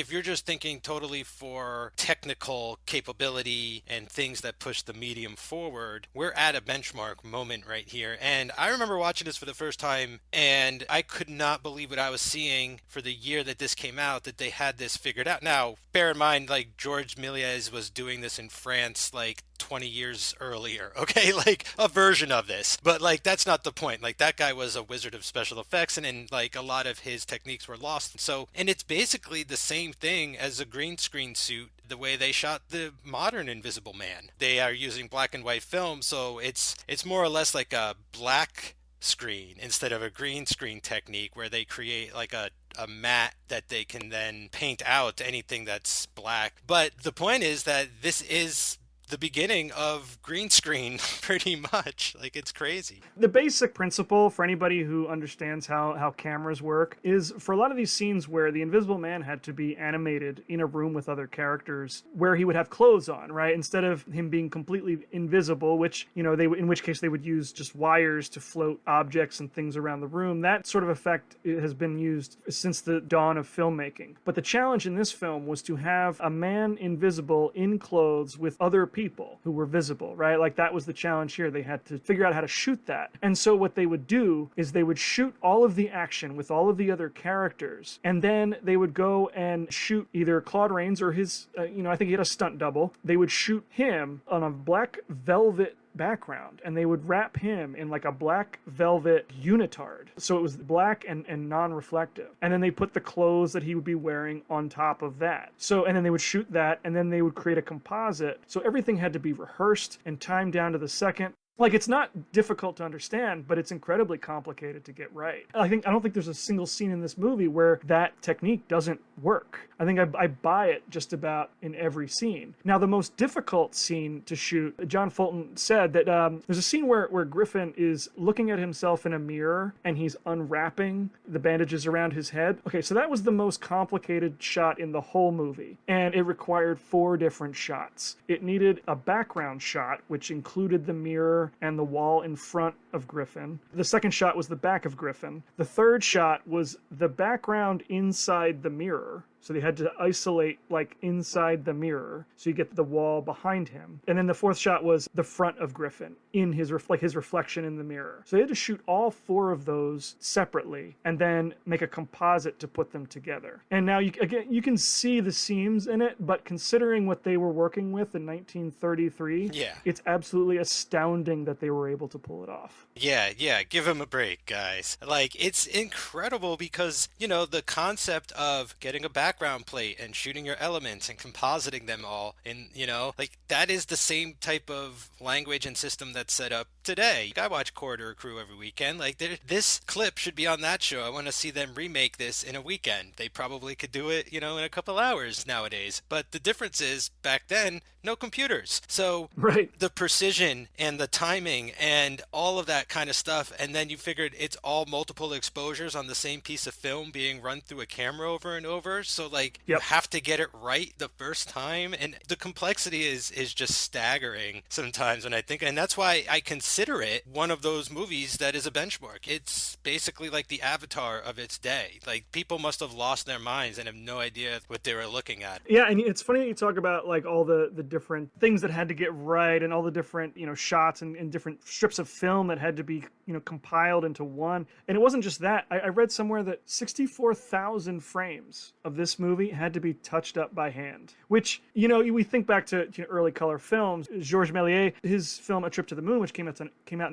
if you're just thinking totally for technical capability and things that push the medium forward, we're at a benchmark moment right here. And I remember watching this for the first time and I could not believe what I was seeing for the year that this came out, that they had this figured out. Now, bear in mind, Georges Méliès was doing this in France 20 years earlier, okay? A version of this. But that's not the point. That guy was a wizard of special effects, and then a lot of his techniques were lost. So, and it's basically the same thing as a green screen suit, the way they shot the modern Invisible Man. They are using black and white film, so it's more or less like a black screen instead of a green screen technique where they create a matte that they can then paint out anything that's black. But the point is that this is the beginning of green screen, pretty much. It's crazy. The basic principle for anybody who understands how cameras work is for a lot of these scenes where the Invisible Man had to be animated in a room with other characters where he would have clothes on, right? Instead of him being completely invisible, which, in which case they would use just wires to float objects and things around the room. That sort of effect has been used since the dawn of filmmaking. But the challenge in this film was to have a man invisible in clothes with other people who were visible, right? That was the challenge here. They had to figure out how to shoot that. And so what they would do is they would shoot all of the action with all of the other characters, and then they would go and shoot either Claude Rains or his, I think he had a stunt double. They would shoot him on a black velvet background, and they would wrap him in a black velvet unitard. So it was black and non-reflective. And then they put the clothes that he would be wearing on top of that. So, and then they would shoot that, and then they would create a composite. So everything had to be rehearsed and timed down to the second. It's not difficult to understand, but it's incredibly complicated to get right. I don't think there's a single scene in this movie where that technique doesn't work. I think I buy it just about in every scene. Now, the most difficult scene to shoot, John Fulton said that there's a scene where Griffin is looking at himself in a mirror and he's unwrapping the bandages around his head. Okay, so that was the most complicated shot in the whole movie, and it required 4 different shots. It needed a background shot, which included the mirror and the wall in front of Griffin. The second shot was the back of Griffin. The third shot was the background inside the mirror. So they had to isolate like inside the mirror, so you get the wall behind him. And then the fourth shot was the front of Griffin in his his reflection in the mirror. So they had to shoot all 4 of those separately and then make a composite to put them together. And now you can see the seams in it, but considering what they were working with in 1933, it's absolutely astounding that they were able to pull it off. Yeah, give him a break, guys. Like, it's incredible because, you know, the concept of getting a background plate and shooting your elements and compositing them all, and, you know, like, that is the same type of language and system that's set up today. I watch Corridor Crew every weekend. Like, this clip should be on that show. I want to see them remake this in a weekend. They probably could do it, you know, in a couple hours nowadays. But the difference is, back then, no computers. So the precision and the timing and all of that kind of stuff, and then you figured it's all multiple exposures on the same piece of film being run through a camera over and over. So, like, you have to get it right the first time. And the complexity is just staggering sometimes when I think, and that's why I consider it one of those movies that is a benchmark. It's basically like the Avatar of its day. Like, people must have lost their minds and have no idea what they were looking at. Yeah, and it's funny that you talk about like all the different things that had to get right and all the different, you know, shots and different strips of film that had to be, you know, compiled into one. And it wasn't just that. I read somewhere that 64,000 frames of this movie had to be touched up by hand, which, you know, we think back to early color films. Georges Méliès, his film A Trip to the Moon, which came out in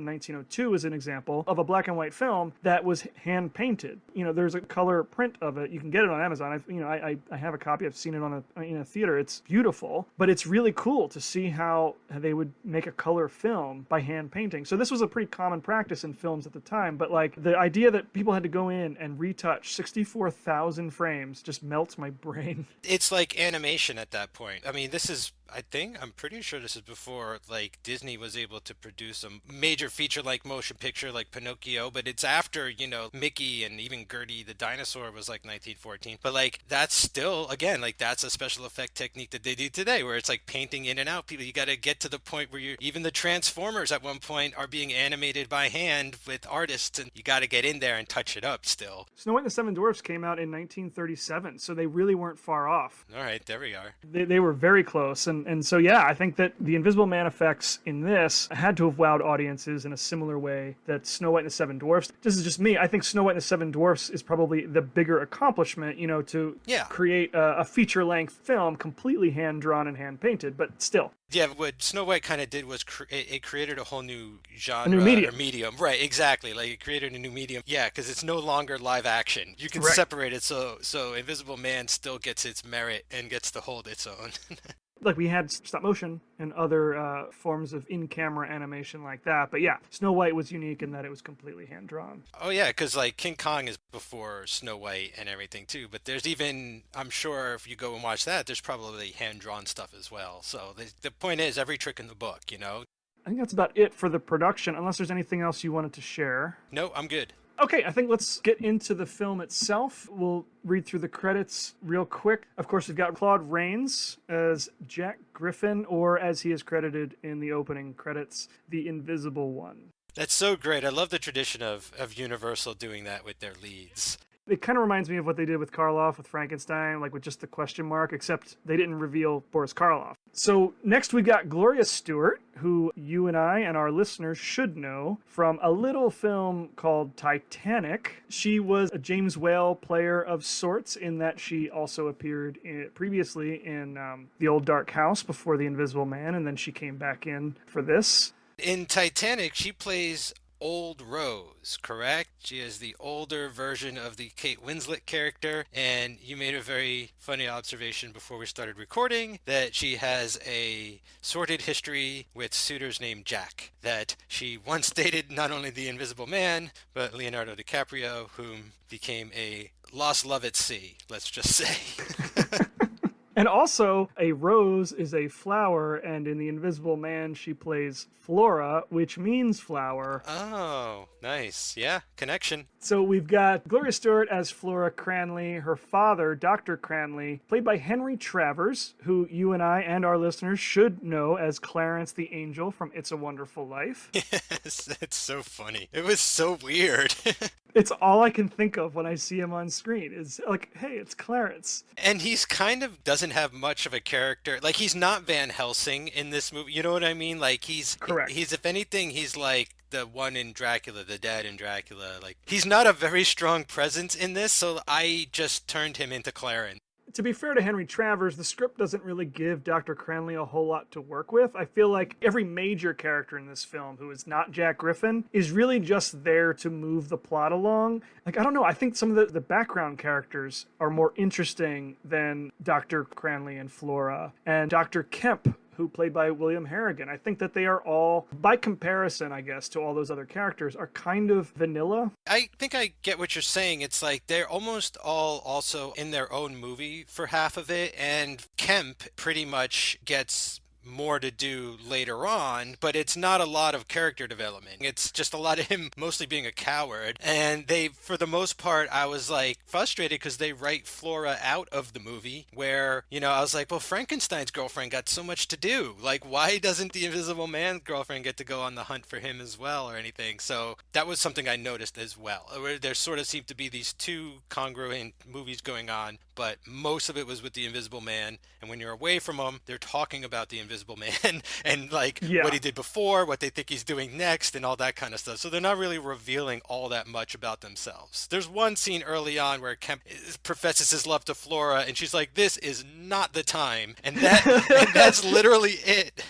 1902, is an example of a black and white film that was hand painted. You know, there's a color print of it. You can get it on Amazon. I have a copy. I've seen it in a theater. It's beautiful, but it's really cool to see how they would make a color film by hand painting. So this was a pretty common practice in films at the time, but like the idea that people had to go in and retouch 64,000 frames just melts my brain. It's like animation at that point. I mean, I'm pretty sure this is before like Disney was able to produce a major feature-like motion picture like Pinocchio, but it's after, you know, Mickey and even Gertie the dinosaur was like 1914. But like, that's still, again, like, that's a special effect technique that they do today, where it's like painting in and out people. You got to get to the point where even the Transformers at one point are being animated by hand with artists, and you got to get in there and touch it up still. Snow White and the Seven Dwarfs came out in 1937, so they really weren't far off. All right, there we are. They were very close, and so yeah, I think that the Invisible Man effects in this had to have wowed audiences in a similar way that Snow White and the Seven Dwarfs. This is just me. I think Snow White and the Seven Dwarfs is probably the bigger accomplishment, you know, to create a feature-length film completely hand-drawn and hand-painted, but still. Yeah, what Snow White kind of did was it created a whole new genre, a new medium. Or medium. Right, exactly. Like, it created a new medium. Yeah, because it's no longer live action. You can separate it, so Invisible Man still gets its merit and gets to hold its own. Like, we had stop motion and other forms of in-camera animation like that. But yeah, Snow White was unique in that it was completely hand-drawn. Oh yeah, because like King Kong is before Snow White and everything too. But there's even, I'm sure if you go and watch that, there's probably hand-drawn stuff as well. So the point is, every trick in the book, you know? I think that's about it for the production, unless there's anything else you wanted to share. No, I'm good. Okay, I think let's get into the film itself. We'll read through the credits real quick. Of course, we've got Claude Rains as Jack Griffin, or as he is credited in the opening credits, the Invisible One. That's so great. I love the tradition of Universal doing that with their leads. It kind of reminds me of what they did with Karloff, with Frankenstein, like with just the question mark, except they didn't reveal Boris Karloff. So next we got Gloria Stewart, who you and I and our listeners should know from a little film called Titanic. She was a James Whale player of sorts in that she also appeared previously in The Old Dark House before The Invisible Man, and then she came back in for this. In Titanic, she plays Old Rose, correct? She is the older version of the Kate Winslet character, and you made a very funny observation before we started recording that she has a sordid history with suitors named Jack, that she once dated not only the Invisible Man, but Leonardo DiCaprio, whom became a lost love at sea, let's just say. And also, a rose is a flower, and in The Invisible Man, she plays Flora, which means flower. Oh, nice. Yeah, connection. So we've got Gloria Stewart as Flora Cranley, her father, Dr. Cranley, played by Henry Travers, who you and I and our listeners should know as Clarence the Angel from It's a Wonderful Life. Yes, it's so funny. It was so weird. It's all I can think of when I see him on screen is like, hey, it's Clarence. And he's kind of doesn't have much of a character. Like, he's not Van Helsing in this movie. You know what I mean? Like, Correct. he's if anything, he's like the one in Dracula, the dad in Dracula. Like, he's not a very strong presence in this, so I just turned him into Clarence. To be fair to Henry Travers, the script doesn't really give Dr. Cranley a whole lot to work with. I feel like every major character in this film who is not Jack Griffin is really just there to move the plot along. Like, I don't know, I think some of the background characters are more interesting than Dr. Cranley and Flora and Dr. Kemp, who played by William Harrigan. I think that they are all, by comparison, I guess, to all those other characters, are kind of vanilla. I think I get what you're saying. It's like they're almost all also in their own movie for half of it, and Kemp pretty much gets more to do later on, but it's not a lot of character development. It's just a lot of him mostly being a coward. And they, for the most part, I was like frustrated because they write Flora out of the movie where, you know, I was like, well, Frankenstein's girlfriend got so much to do. Like, why doesn't the Invisible Man's girlfriend get to go on the hunt for him as well or anything? So that was something I noticed as well, where there sort of seemed to be these two congruent movies going on, but most of it was with the Invisible Man. And when you're away from him, they're talking about the Invisible Man and like what he did before, what they think he's doing next, and all that kind of stuff. So they're not really revealing all that much about themselves. There's one scene early on where Kemp professes his love to Flora, and she's like, "This is not the time," and that's literally it.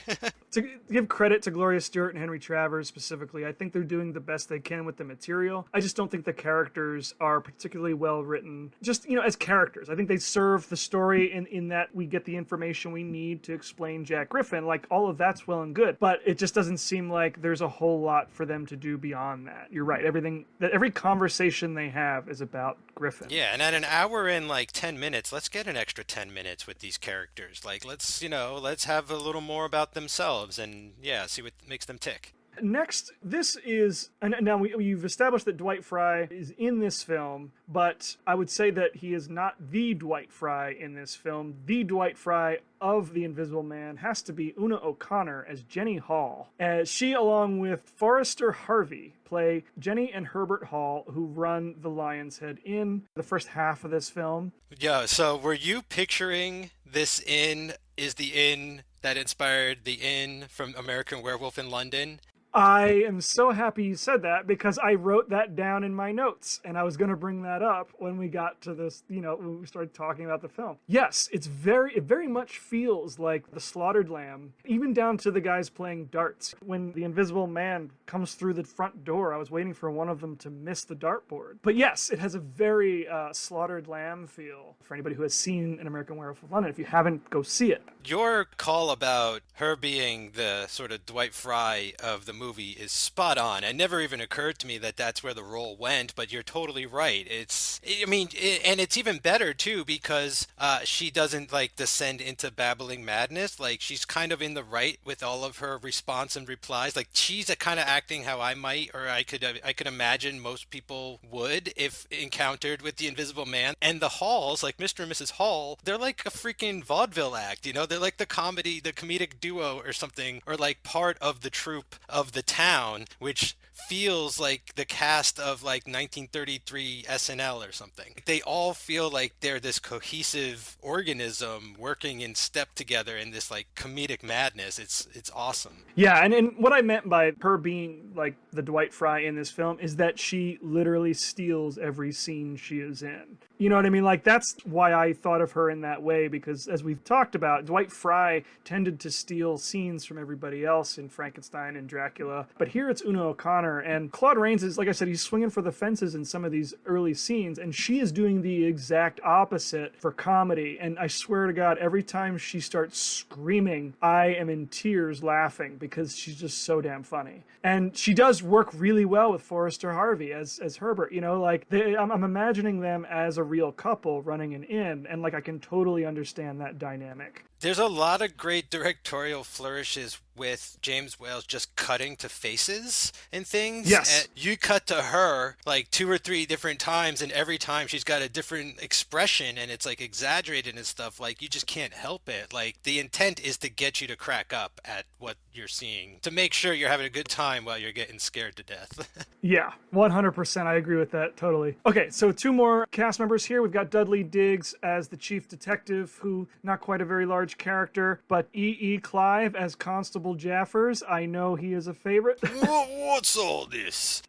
To give credit to Gloria Stewart and Henry Travers specifically, I think they're doing the best they can with the material. I just don't think the characters are particularly well written, just, you know, as characters. I think they serve the story in that we get the information we need to explain Jack Griffin. Like, all of that's well and good, but it just doesn't seem like there's a whole lot for them to do beyond that. You're right. Every conversation they have is about Griffin. Yeah, and at an hour and like 10 minutes, let's get an extra 10 minutes with these characters. Like, let's have a little more about themselves and, yeah, see what makes them tick. Next, this is, and now we've established that Dwight Fry is in this film, but I would say that he is not the Dwight Fry in this film. The Dwight Fry of The Invisible Man has to be Una O'Connor as Jenny Hall. As she, along with Forrester Harvey, play Jenny and Herbert Hall, who run the Lion's Head Inn the first half of this film. Yeah, so were you picturing this inn is the inn that inspired the inn from American Werewolf in London? I am so happy you said that because I wrote that down in my notes and I was going to bring that up when we got to this, you know, when we started talking about the film. Yes, it very much feels like The Slaughtered Lamb, even down to the guys playing darts. When the Invisible Man comes through the front door, I was waiting for one of them to miss the dartboard. But yes, it has a very Slaughtered Lamb feel for anybody who has seen An American Werewolf in London. If you haven't, go see it. Your call about her being the sort of Dwight Fry of the movie is spot on. It never even occurred to me that that's where the role went, but you're totally right. And it's even better too because she doesn't like descend into babbling madness. Like, she's kind of in the right with all of her response and replies. Like, she's a kind of acting how I might, or I could imagine most people would if encountered with the Invisible Man. And the Halls, like Mr. and Mrs. Hall, they're like a freaking vaudeville act, you know? They're like the comedic duo or something, or like part of the troupe of the town, which feels like the cast of like 1933 SNL or something. They all feel like they're this cohesive organism working in step together in this like comedic madness. It's awesome. Yeah, and what I meant by her being like the Dwight Fry in this film is that she literally steals every scene she is in. You know what I mean? Like, that's why I thought of her in that way, because as we've talked about, Dwight Fry tended to steal scenes from everybody else in Frankenstein and Dracula. But here it's Una O'Connor, and Claude Rains is, like I said, he's swinging for the fences in some of these early scenes, and she is doing the exact opposite for comedy. And I swear to God, every time she starts screaming, I am in tears laughing because she's just so damn funny. And she does work really well with Forrester Harvey as Herbert. You know, like, I'm imagining them as a real couple running an inn, and like I can totally understand that dynamic. There's a lot of great directorial flourishes with James Whale's just cutting to faces and things. Yes. And you cut to her like 2 or 3 different times, and every time she's got a different expression, and it's like exaggerated and stuff. Like, you just can't help it. Like, the intent is to get you to crack up at what you're seeing, to make sure you're having a good time while you're getting scared to death. Yeah, 100%. I agree with that totally. Okay, so 2 more cast members here. We've got Dudley Diggs as the chief detective, who, not quite a very large character, but E.E. Clive as Constable Jaffers. I know he is a favorite. What's all this?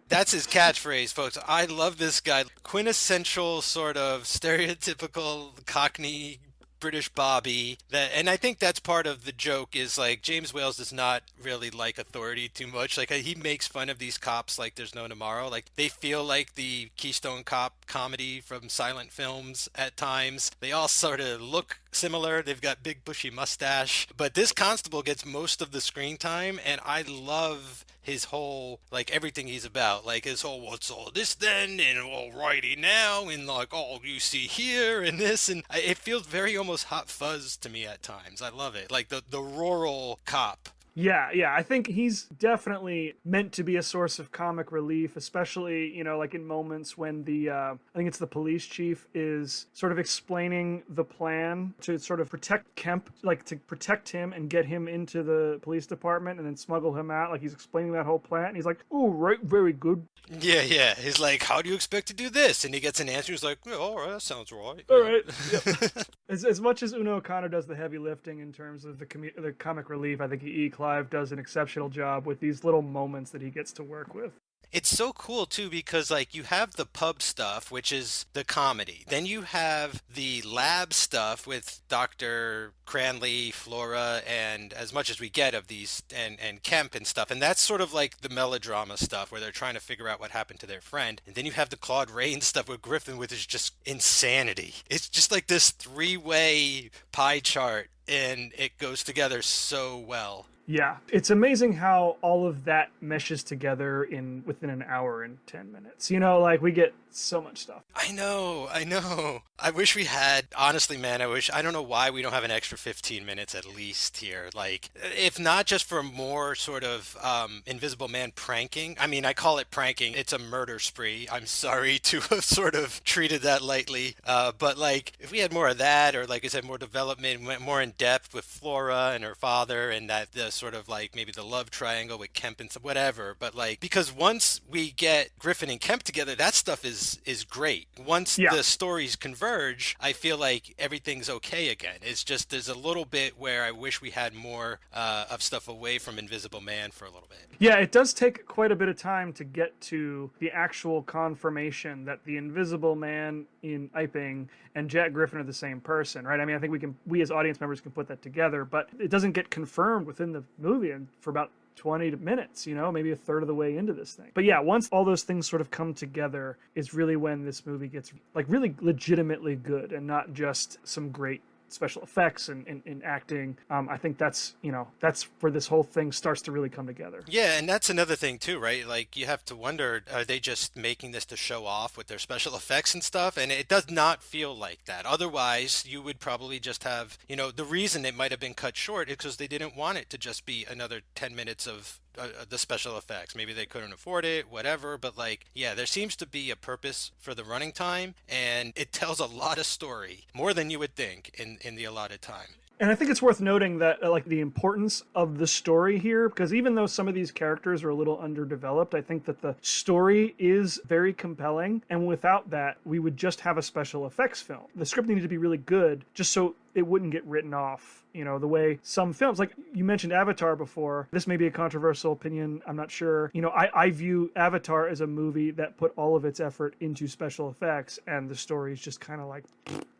That's his catchphrase, folks. I love this guy. Quintessential sort of stereotypical Cockney British Bobby. And I think that's part of the joke, is like James Wales does not really like authority too much. Like, he makes fun of these cops like there's no tomorrow. Like, they feel like the Keystone Cop comedy from silent films at times. They all sort of look similar. They've got big bushy mustache. But this constable gets most of the screen time, and I love his whole, like, everything he's about. Like, his whole, what's all this then, and alrighty now, and like, all you see here, and this, and it feels very almost Hot Fuzz to me at times. I love it. Like, the rural cop. Yeah, I think he's definitely meant to be a source of comic relief, especially, like in moments when I think it's the police chief is sort of explaining the plan to sort of protect Kemp, like to protect him and get him into the police department and then smuggle him out. Like, he's explaining that whole plan, and he's like, oh, right, very good. Yeah. He's like, how do you expect to do this? And he gets an answer. He's like, yeah, all right, that sounds right. All right. Yep. As much as Uno O'Connor does the heavy lifting in terms of the comic relief, I think E. Clive does an exceptional job with these little moments that he gets to work with. It's so cool, too, because, like, you have the pub stuff, which is the comedy. Then you have the lab stuff with Dr. Cranley, Flora, and as much as we get of these, and Kemp and stuff. And that's sort of like the melodrama stuff where they're trying to figure out what happened to their friend. And then you have the Claude Rains stuff with Griffin, which is just insanity. It's just like this 3-way pie chart, and it goes together so well. Yeah, it's amazing how all of that meshes together within an hour and 10 minutes. Like, we get so much stuff. I know. I wish we had, honestly, man, I don't know why we don't have an extra 15 minutes at least here. Like, if not just for more sort of Invisible Man pranking. I mean, I call it pranking. It's a murder spree. I'm sorry to have sort of treated that lightly. But, like, if we had more of that, or like I said, more development, went more in depth with Flora and her father, and that the sort of like maybe the love triangle with Kemp and whatever. But like, because once we get Griffin and Kemp together, that stuff is great. Once the stories converge, I feel like everything's okay again. It's just there's a little bit where I wish we had more of stuff away from Invisible Man for a little bit. Yeah, it does take quite a bit of time to get to the actual confirmation that the Invisible Man in Iping and Jack Griffin are the same person, right? I mean, I think we as audience members can put that together, but it doesn't get confirmed within the movie and for about 20 minutes, maybe a third of the way into this thing. But yeah, once all those things sort of come together is really when this movie gets like really legitimately good and not just some great special effects and acting. I think that's where this whole thing starts to really come together. Yeah, and that's another thing too, right? Like, you have to wonder, are they just making this to show off with their special effects and stuff? And it does not feel like that. Otherwise, you would probably just have, the reason it might have been cut short is because they didn't want it to just be another 10 minutes of the special effects. Maybe they couldn't afford it, whatever, but like, yeah, there seems to be a purpose for the running time, and it tells a lot of story, more than you would think in the allotted time. And I think it's worth noting that like the importance of the story here, because even though some of these characters are a little underdeveloped, I think that the story is very compelling. And without that, we would just have a special effects film. The script needed to be really good just so it wouldn't get written off, the way some films, like you mentioned Avatar before. This may be a controversial opinion, I'm not sure. I view Avatar as a movie that put all of its effort into special effects, and the story is just kind of like,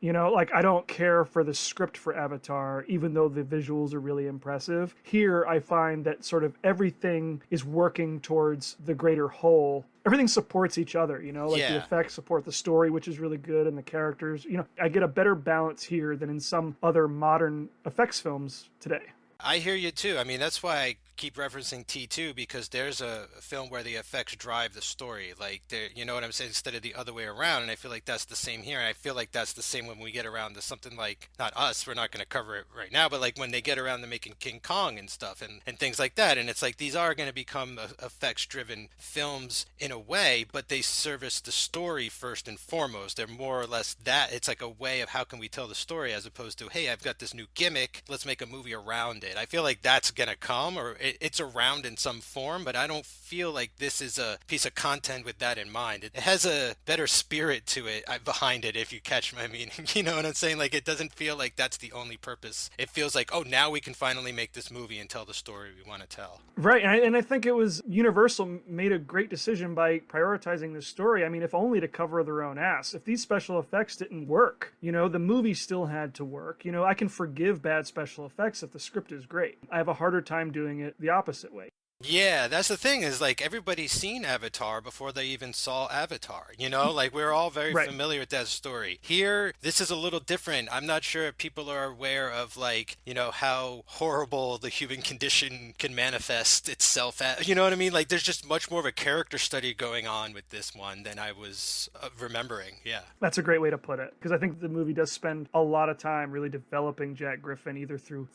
like I don't care for the script for Avatar, even though the visuals are really impressive. Here, I find that sort of everything is working towards the greater whole. Everything supports each other, the effects support the story, which is really good, and the characters, I get a better balance here than in some other modern effects films today. I hear you too. I mean, that's why I keep referencing T2 because there's a film where the effects drive the story. Like, you know what I'm saying? Instead of the other way around. And I feel like that's the same here. And I feel like that's the same when we get around to something like, not us, we're not going to cover it right now, but like when they get around to making King Kong and stuff and things like that. And it's like these are going to become effects driven films in a way, but they service the story first and foremost. They're more or less that. It's like a way of how can we tell the story as opposed to, hey, I've got this new gimmick, let's make a movie around it. I feel like that's gonna come, or it's around in some form, but I don't feel like this is a piece of content with that in mind. It has a better spirit to it behind it, if you catch my meaning. You know what I'm saying? Like, it doesn't feel like that's the only purpose. It feels like, oh, now we can finally make this movie and tell the story we want to tell. Right, and I think it was Universal made a great decision by prioritizing this story. I mean, if only to cover their own ass. If these special effects didn't work, you know, the movie still had to work. You know, I can forgive bad special effects if the script is great. I have a harder time doing it the opposite way. Yeah, that's the thing is like everybody's seen Avatar before they even saw Avatar, you know, like we're all very Right. familiar with that story. Here, this is a little different. I'm not sure if people are aware of like, you know, how horrible the human condition can manifest itself at, you know what I mean? Like there's just much more of a character study going on with this one than I was remembering. Yeah. That's a great way to put it, because I think the movie does spend a lot of time really developing Jack Griffin, either through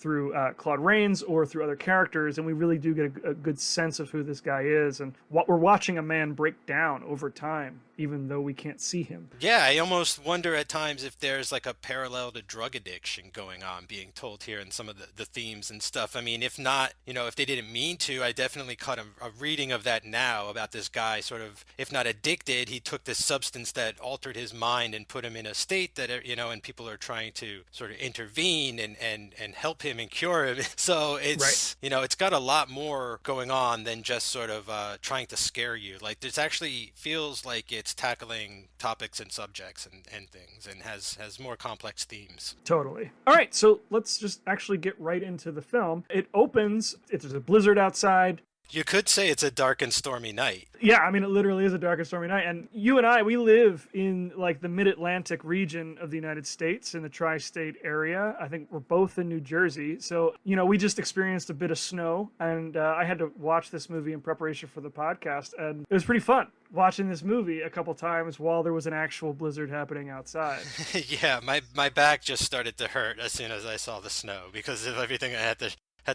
Claude Rains or through other characters, and we really do get a good sense of who this guy is, and what we're watching a man break down over time, even though we can't see him. Yeah, I almost wonder at times if there's like a parallel to drug addiction going on being told here in some of the themes and stuff. I mean, if not, you know, if they didn't mean to, I definitely caught a reading of that now about this guy sort of, if not addicted, he took this substance that altered his mind and put him in a state that, you know, and people are trying to sort of intervene and help him and cure him. So it's, Right. you know, it's got a lot more going on than just sort of trying to scare you. Like this actually feels like it's tackling topics and subjects and things and has more complex themes. Totally. All right, so let's just actually get right into the film. It opens, there's a blizzard outside. You could say it's a dark and stormy night. Yeah, I mean, it literally is a dark and stormy night. And you and I, we live in like the mid-Atlantic region of the United States, in the tri-state area. I think we're both in New Jersey. So, you know, we just experienced a bit of snow, and I had to watch this movie in preparation for the podcast, and it was pretty fun watching this movie a couple times while there was an actual blizzard happening outside. Yeah, my back just started to hurt as soon as I saw the snow because of everything I had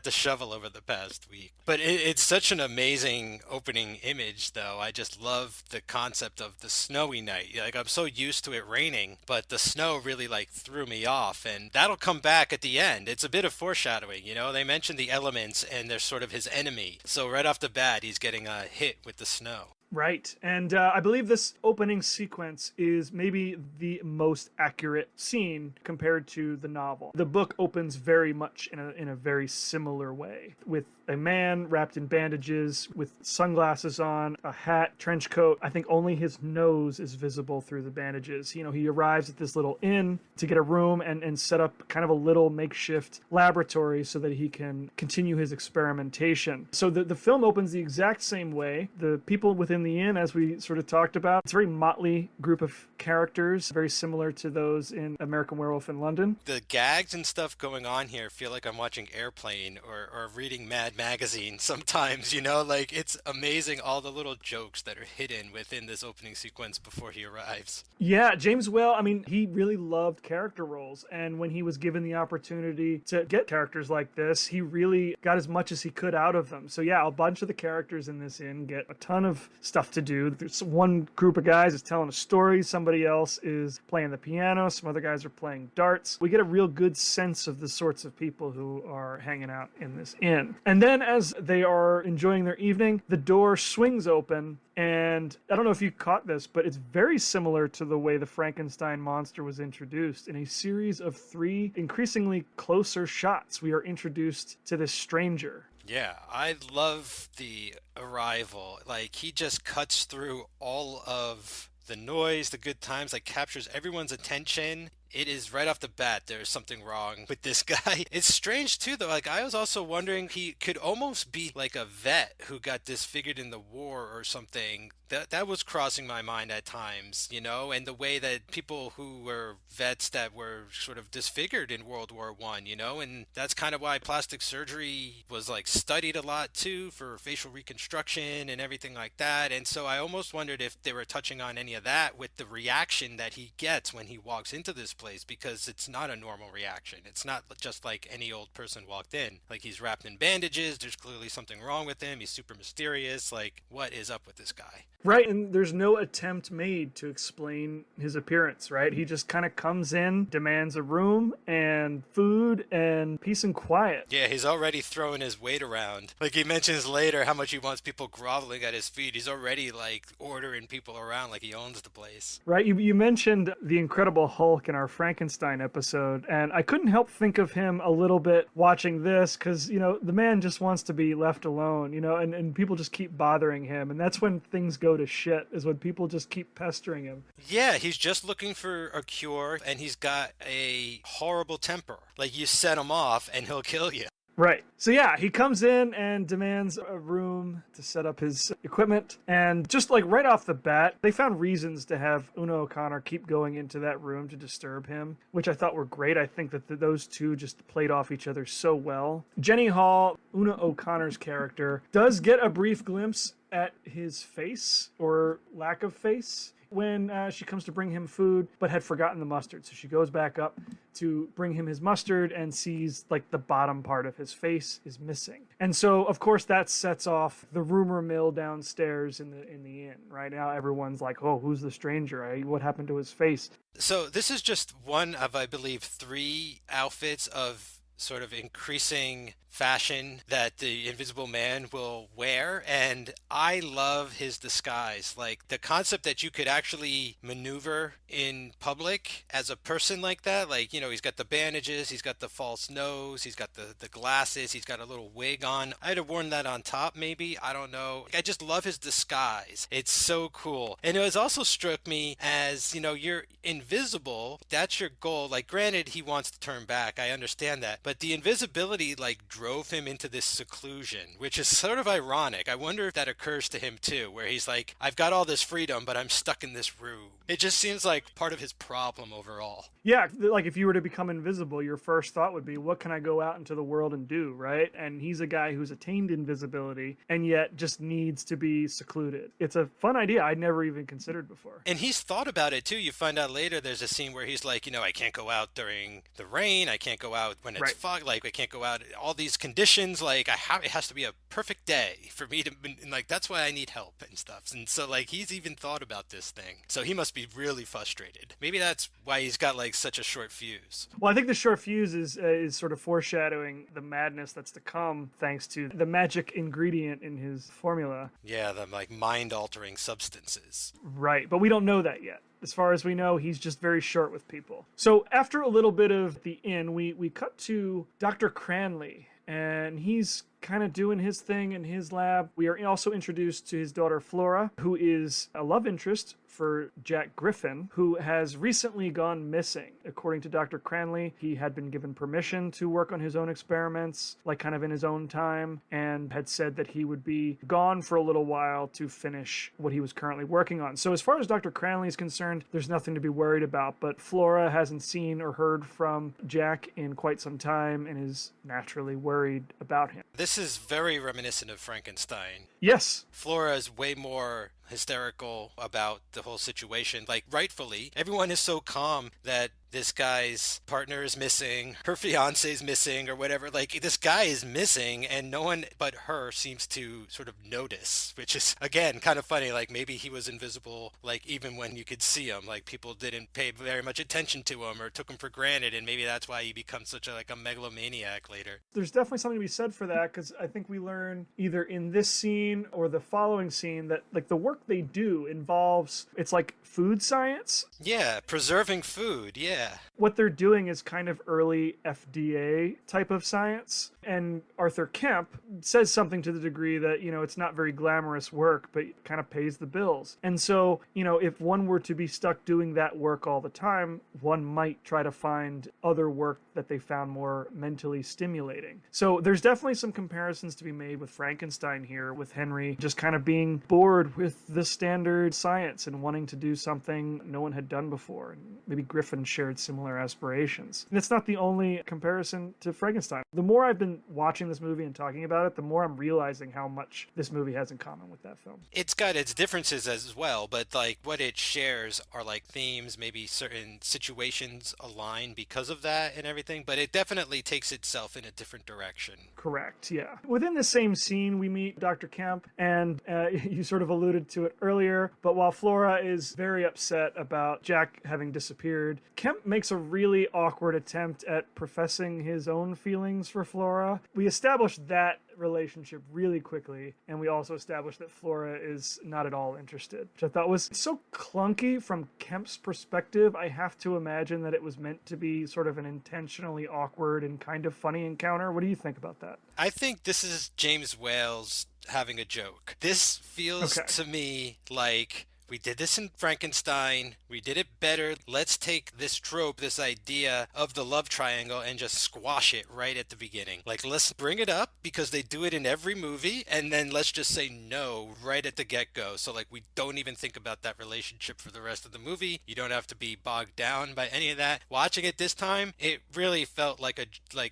to shovel over the past week. But it's such an amazing opening image, though. I just love the concept of the snowy night. Like, I'm so used to it raining, but the snow really, like, threw me off. And that'll come back at the end. It's a bit of foreshadowing, you know? They mentioned the elements, and they're sort of his enemy. So right off the bat, he's getting hit with the snow. Right. And I believe this opening sequence is maybe the most accurate scene compared to the novel. The book opens very much in a very similar way, with a man wrapped in bandages, with sunglasses on, a hat, trench coat. I think only his nose is visible through the bandages. You know, he arrives at this little inn to get a room and set up kind of a little makeshift laboratory so that he can continue his experimentation. So the film opens the exact same way. The people within the inn, as we sort of talked about, it's a very motley group of characters, very similar to those in American Werewolf in London. The gags and stuff going on here feel like I'm watching Airplane or reading Mad Magazine sometimes, you know? Like, it's amazing all the little jokes that are hidden within this opening sequence before he arrives. Yeah, James Whale, I mean, he really loved character roles, and when he was given the opportunity to get characters like this, he really got as much as he could out of them. So yeah, a bunch of the characters in this inn get a ton of stuff to do. There's one group of guys is telling a story, somebody else is playing the piano, some other guys are playing darts. We get a real good sense of the sorts of people who are hanging out in this inn. And then as they are enjoying their evening, the door swings open, and I don't know if you caught this, but it's very similar to the way the Frankenstein monster was introduced. In a series of 3 increasingly closer shots, we are introduced to this stranger. Yeah, I love the arrival. Like, he just cuts through all of the noise, the good times, like captures everyone's attention it is right off the bat there's something wrong with this guy. It's strange too though. Like I was also wondering he could almost be like a vet who got disfigured in the war or something. That was crossing my mind at times, you know, and the way that people who were vets that were sort of disfigured in World War One, you know, and that's kind of why plastic surgery was like studied a lot too for facial reconstruction and everything like that. And so I almost wondered if they were touching on any of that with the reaction that he gets when he walks into this place, because it's not a normal reaction. It's not just like any old person walked in. Like he's wrapped in bandages, there's clearly something wrong with him, he's super mysterious. Like, what is up with this guy? Right, and there's no attempt made to explain his appearance, right? He just kind of comes in, demands a room and food and peace and quiet. Yeah, he's already throwing his weight around. Like he mentions later how much he wants people groveling at his feet. He's already like ordering people around like he owns the place. Right, you mentioned the Incredible Hulk in our Frankenstein episode, and I couldn't help think of him a little bit watching this because, you know, the man just wants to be left alone, you know, and people just keep bothering him, and that's when things go to shit, is when people just keep pestering him. Yeah, he's just looking for a cure, and he's got a horrible temper. Like you set him off and he'll kill you. Right. So yeah, he comes in and demands a room to set up his equipment. And just like right off the bat, they found reasons to have Una O'Connor keep going into that room to disturb him, which I thought were great. I think that those two just played off each other so well. Jenny Hall, Una O'Connor's character, does get a brief glimpse at his face, or lack of face, when she comes to bring him food, but had forgotten the mustard. So she goes back up to bring him his mustard and sees like the bottom part of his face is missing. And so, of course, that sets off the rumor mill downstairs in the inn. Right now, everyone's like, "Oh, who's the stranger? What happened to his face?" So this is just one of, I believe, 3 outfits of sort of increasing fashion that the Invisible Man will wear, and I love his disguise. Like the concept that you could actually maneuver in public as a person like that, like, you know, he's got the bandages, he's got the false nose, he's got the glasses, he's got a little wig on. I'd have worn that on top maybe, I don't know. I just love his disguise. It's so cool. And it was also struck me as, you know, you're invisible, that's your goal. Like granted he wants to turn back, I understand that, but the invisibility like drove him into this seclusion, which is sort of ironic. I wonder if that occurs to him too, where he's like, I've got all this freedom, but I'm stuck in this room. It just seems like part of his problem overall. Yeah, like if you were to become invisible, your first thought would be, what can I go out into the world and do, right? And he's a guy who's attained invisibility and yet just needs to be secluded. It's a fun idea I'd never even considered before. And he's thought about it too. You find out later there's a scene where he's like, you know, I can't go out during the rain, I can't go out when it's fog, like I can't go out, all these conditions, like it has to be a perfect day for me to, and like that's why I need help and stuff. And so like he's even thought about this thing. So he must be really frustrated. Maybe that's why he's got like such a short fuse. Well, I think the short fuse is sort of foreshadowing the madness that's to come thanks to the magic ingredient in his formula. Yeah, the like mind-altering substances. Right, but we don't know that yet. As far as we know, he's just very short with people. So after a little bit of the inn, we cut to Dr. Cranley, and he's kind of doing his thing in his lab. We are also introduced to his daughter Flora, who is a love interest for Jack Griffin, who has recently gone missing. According to Dr. Cranley, he had been given permission to work on his own experiments, like kind of in his own time, and had said that he would be gone for a little while to finish what he was currently working on. So as far as Dr. Cranley is concerned, there's nothing to be worried about, but Flora hasn't seen or heard from Jack in quite some time and is naturally worried about him. This is very reminiscent of Frankenstein. Yes. Flora is way more hysterical about the whole situation. Like, rightfully, everyone is so calm that this guy's partner is missing, her fiance is missing, or whatever. Like, this guy is missing, and no one but her seems to sort of notice, which is, again, kind of funny. Like, maybe he was invisible, like, even when you could see him. Like, people didn't pay very much attention to him or took him for granted, and maybe that's why he becomes such a, like, a megalomaniac later. There's definitely something to be said for that, because I think we learn either in this scene or the following scene that, like, the work they do involves, it's like food science. Yeah, preserving food, yeah. Yeah. What they're doing is kind of early FDA type of science. And Arthur Kemp says something to the degree that, it's not very glamorous work, but it kind of pays the bills. And so, if one were to be stuck doing that work all the time, one might try to find other work that they found more mentally stimulating. So there's definitely some comparisons to be made with Frankenstein here, with Henry just kind of being bored with the standard science and wanting to do something no one had done before. And maybe Griffin shared similar aspirations. And it's not the only comparison to Frankenstein. The more I've been watching this movie and talking about it, the more I'm realizing how much this movie has in common with that film. It's got its differences as well, but like what it shares are like themes, maybe certain situations align because of that and everything, but it definitely takes itself in a different direction. Correct, yeah. Within the same scene, we meet Dr. Kemp, and you sort of alluded to it earlier, but while Flora is very upset about Jack having disappeared, Kemp makes a really awkward attempt at professing his own feelings for Flora. We established that relationship really quickly, and we also established that Flora is not at all interested, which I thought was so clunky from Kemp's perspective. I have to imagine that it was meant to be sort of an intentionally awkward and kind of funny encounter. What do you think about that? I think this is James Whale's having a joke. This feels to me like we did this in Frankenstein. We did it better. Let's take this trope, this idea of the love triangle, and just squash it right at the beginning. Like, let's bring it up because they do it in every movie, and then let's just say no right at the get-go. So, like, we don't even think about that relationship for the rest of the movie. You don't have to be bogged down by any of that. Watching it this time, it really felt like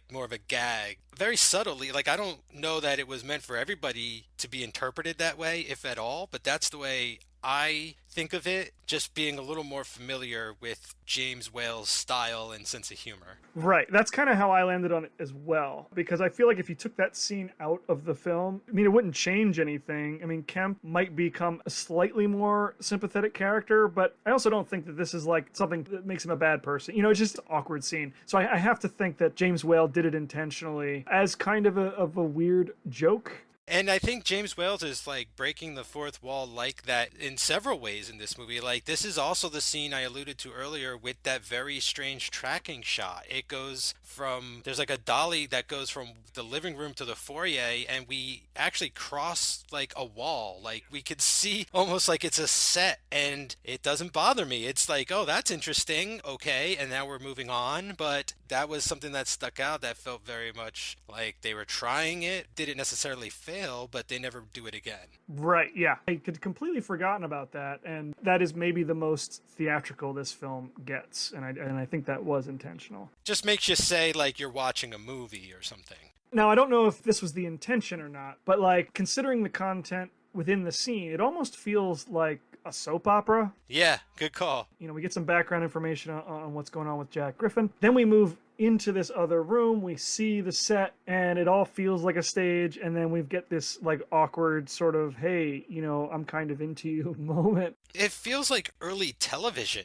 more of a gag. Very subtly, like I don't know that it was meant for everybody to be interpreted that way, if at all, but that's the way I think of it, just being a little more familiar with James Whale's style and sense of humor. Right. That's kind of how I landed on it as well, because I feel like if you took that scene out of the film, it wouldn't change anything. Kemp might become a slightly more sympathetic character, but I also don't think that this is like something that makes him a bad person. It's just an awkward scene. So I have to think that James Whale did it intentionally as kind of a weird joke. And I think James Whale is like breaking the fourth wall like that in several ways in this movie. Like this is also the scene I alluded to earlier with that very strange tracking shot. It goes from, there's like a dolly that goes from the living room to the foyer, and we actually cross like a wall. Like we could see almost like it's a set, and it doesn't bother me. It's like, oh, that's interesting. Okay. And now we're moving on. But that was something that stuck out that felt very much like they were trying it. Didn't necessarily fail, but they never do it again. Right, yeah. I had completely forgotten about that, and that is maybe the most theatrical this film gets, and I think that was intentional. Just makes you say like you're watching a movie or something. Now, I don't know if this was the intention or not, but like considering the content within the scene, it almost feels like a soap opera. Yeah, good call. We get some background information on what's going on with Jack Griffin. Then we move into this other room, we see the set, and it all feels like a stage, and then we get this like awkward sort of, hey, I'm kind of into you moment. It feels like early television,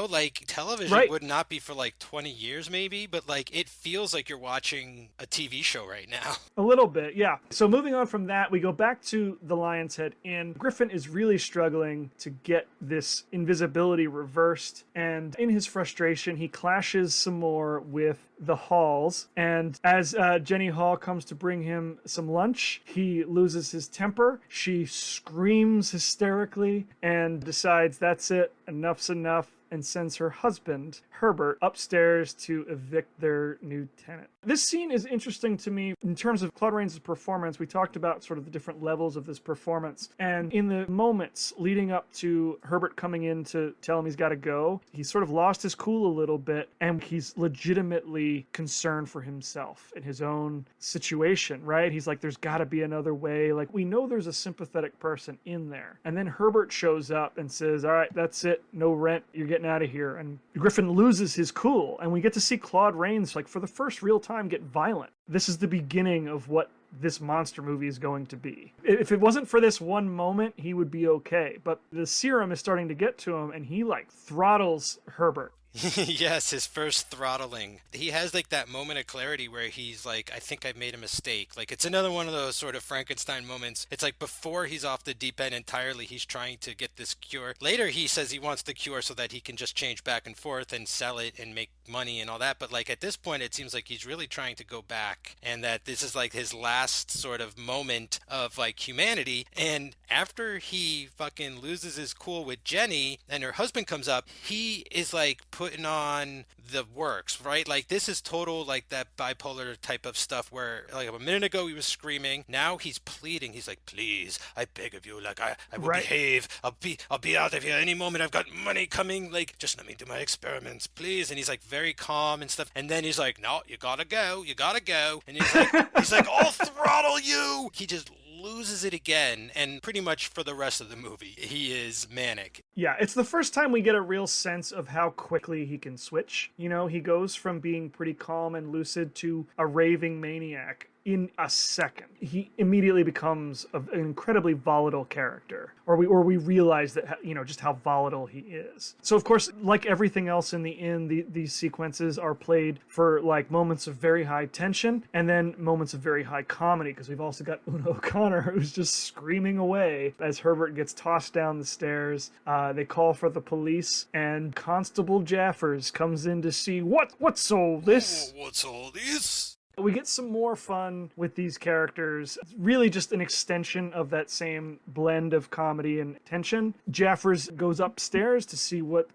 like television would not be for like 20 years maybe, but like it feels like you're watching a TV show right now. A little bit, yeah. So moving on from that, we go back to the Lion's Head Inn. Griffin is really struggling to get this invisibility reversed, and in his frustration, he clashes some more with the Halls, and as Jenny Hall comes to bring him some lunch, he loses his temper. She screams hysterically and decides that's it, enough's enough, and sends her husband, Herbert, upstairs to evict their new tenant. This scene is interesting to me in terms of Claude Rains' performance. We talked about sort of the different levels of this performance, and in the moments leading up to Herbert coming in to tell him he's got to go, he's sort of lost his cool a little bit, and he's legitimately concerned for himself and his own situation, right? He's like, there's got to be another way. Like, we know there's a sympathetic person in there. And then Herbert shows up and says, all right, that's it, no rent, you're getting out of here. And Griffin loses his cool, and we get to see Claude Rains, like, for the first real time, get violent. This is the beginning of what this monster movie is going to be. If it wasn't for this one moment, he would be okay. But the serum is starting to get to him, and he like throttles Herbert. Yes, his first throttling. He has like that moment of clarity where he's like, I think I made a mistake. Like it's another one of those sort of Frankenstein moments. It's like before he's off the deep end entirely, he's trying to get this cure. Later he says he wants the cure so that he can just change back and forth and sell it and make money and all that. But like at this point, it seems like he's really trying to go back and that this is like his last sort of moment of like humanity. And after he fucking loses his cool with Jenny and her husband comes up, he is like putting on the works, right? Like this is total like that bipolar type of stuff where like a minute ago he was screaming, now he's pleading. He's like, please, I beg of you, like I will behave. I'll be out of here any moment. I've got money coming. Like just let me do my experiments, please. And he's like very calm and stuff. And then he's like, no, you gotta go. And he's like, I'll throttle you. He just loses it again, and pretty much for the rest of the movie he is manic. Yeah, it's the first time we get a real sense of how quickly he can switch. You know, he goes from being pretty calm and lucid to a raving maniac in a second. He immediately becomes an incredibly volatile character, or we realize that, you know, just how volatile he is. So of course, like everything else in the inn, these sequences are played for like moments of very high tension and then moments of very high comedy, because we've also got Una O'Connor who's just screaming away as Herbert gets tossed down the stairs. They call for the police, and Constable Jaffers comes in to see what's all this. What's all this? We get some more fun with these characters. It's really just an extension of that same blend of comedy and tension. Jaffers goes upstairs to see what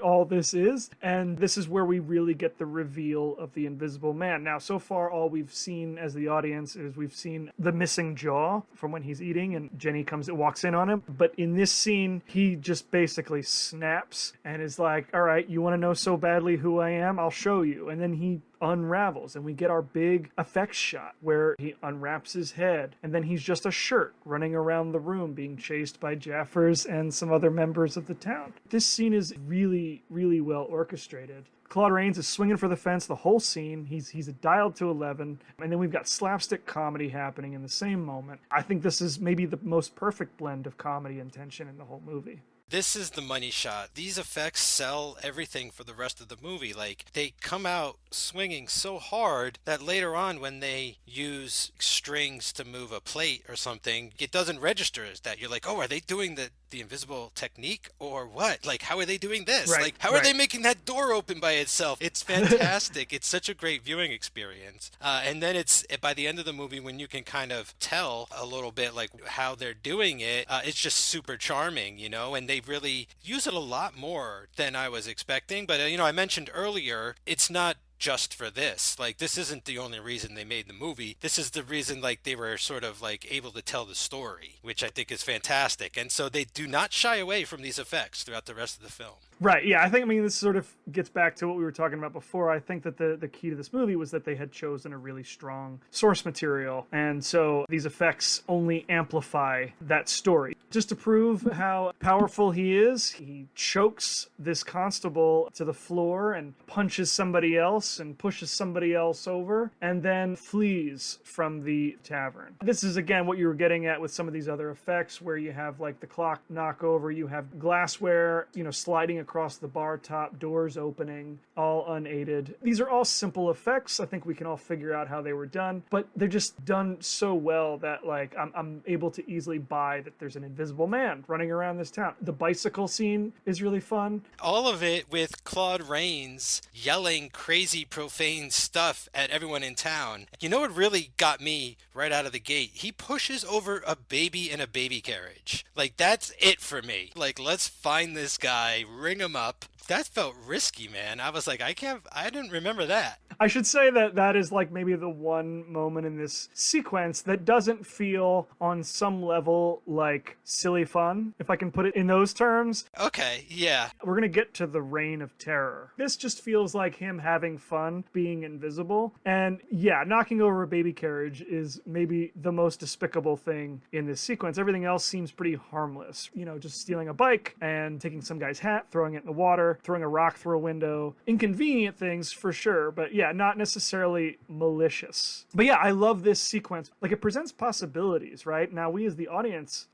all this is, and this is where we really get the reveal of the Invisible Man. Now, so far, all we've seen as the audience is we've seen the missing jaw from when he's eating, and Jenny walks in on him. But in this scene, he just basically snaps and is like, all right, you want to know so badly who I am? I'll show you. And then he unravels, and we get our big effects shot where he unwraps his head, and then he's just a shirt running around the room being chased by Jaffers and some other members of the town. This scene is really, really well orchestrated. Claude Rains is swinging for the fence the whole scene. He's dialed to 11, and then we've got slapstick comedy happening in the same moment. I think this is maybe the most perfect blend of comedy and tension in the whole movie. This is the money shot. These effects sell everything for the rest of the movie. Like, they come out swinging so hard that later on when they use strings to move a plate or something, it doesn't register as that. You're like, oh, are they doing the invisible technique or what? Like, how are they doing this? Right, like, how are they making that door open by itself? It's fantastic. It's such a great viewing experience. And then it's by the end of the movie when you can kind of tell a little bit like how they're doing it, it's just super charming, you know, and they really use it a lot more than I was expecting. But, you know, I mentioned earlier, it's not just for this. Like, this isn't the only reason they made the movie. This is the reason, like, they were sort of, like, able to tell the story, which I think is fantastic. And so they do not shy away from these effects throughout the rest of the film. Right, yeah, I mean, this sort of gets back to what we were talking about before. I think that the key to this movie was that they had chosen a really strong source material, and so these effects only amplify that story. Just to prove how powerful he is, he chokes this constable to the floor and punches somebody else and pushes somebody else over, and then flees from the tavern. This is, again, what you were getting at with some of these other effects, where you have, like, the clock knockover, you have glassware, you know, sliding across the bar top, doors opening, all unaided. These are all simple effects. I think we can all figure out how they were done, but they're just done so well that, like, I'm able to easily buy that there's an invisible man running around this town. The bicycle scene is really fun. All of it with Claude Rains yelling crazy profane stuff at everyone in town. You know what really got me right out of the gate? He pushes over a baby in a baby carriage. Like, that's it for me. Like, let's find this guy, ring him up. That felt risky, man. I was like, I didn't remember that. I should say that is like maybe the one moment in this sequence that doesn't feel on some level like silly fun, if I can put it in those terms. Okay, yeah. We're going to get to the reign of terror. This just feels like him having fun being invisible. And yeah, knocking over a baby carriage is maybe the most despicable thing in this sequence. Everything else seems pretty harmless. You know, just stealing a bike and taking some guy's hat, throwing it in the water. car, throwing a rock through a window. Inconvenient things for sure, but yeah, not necessarily malicious. But yeah, I love this sequence. Like, it presents possibilities, right? Now, we as the audience,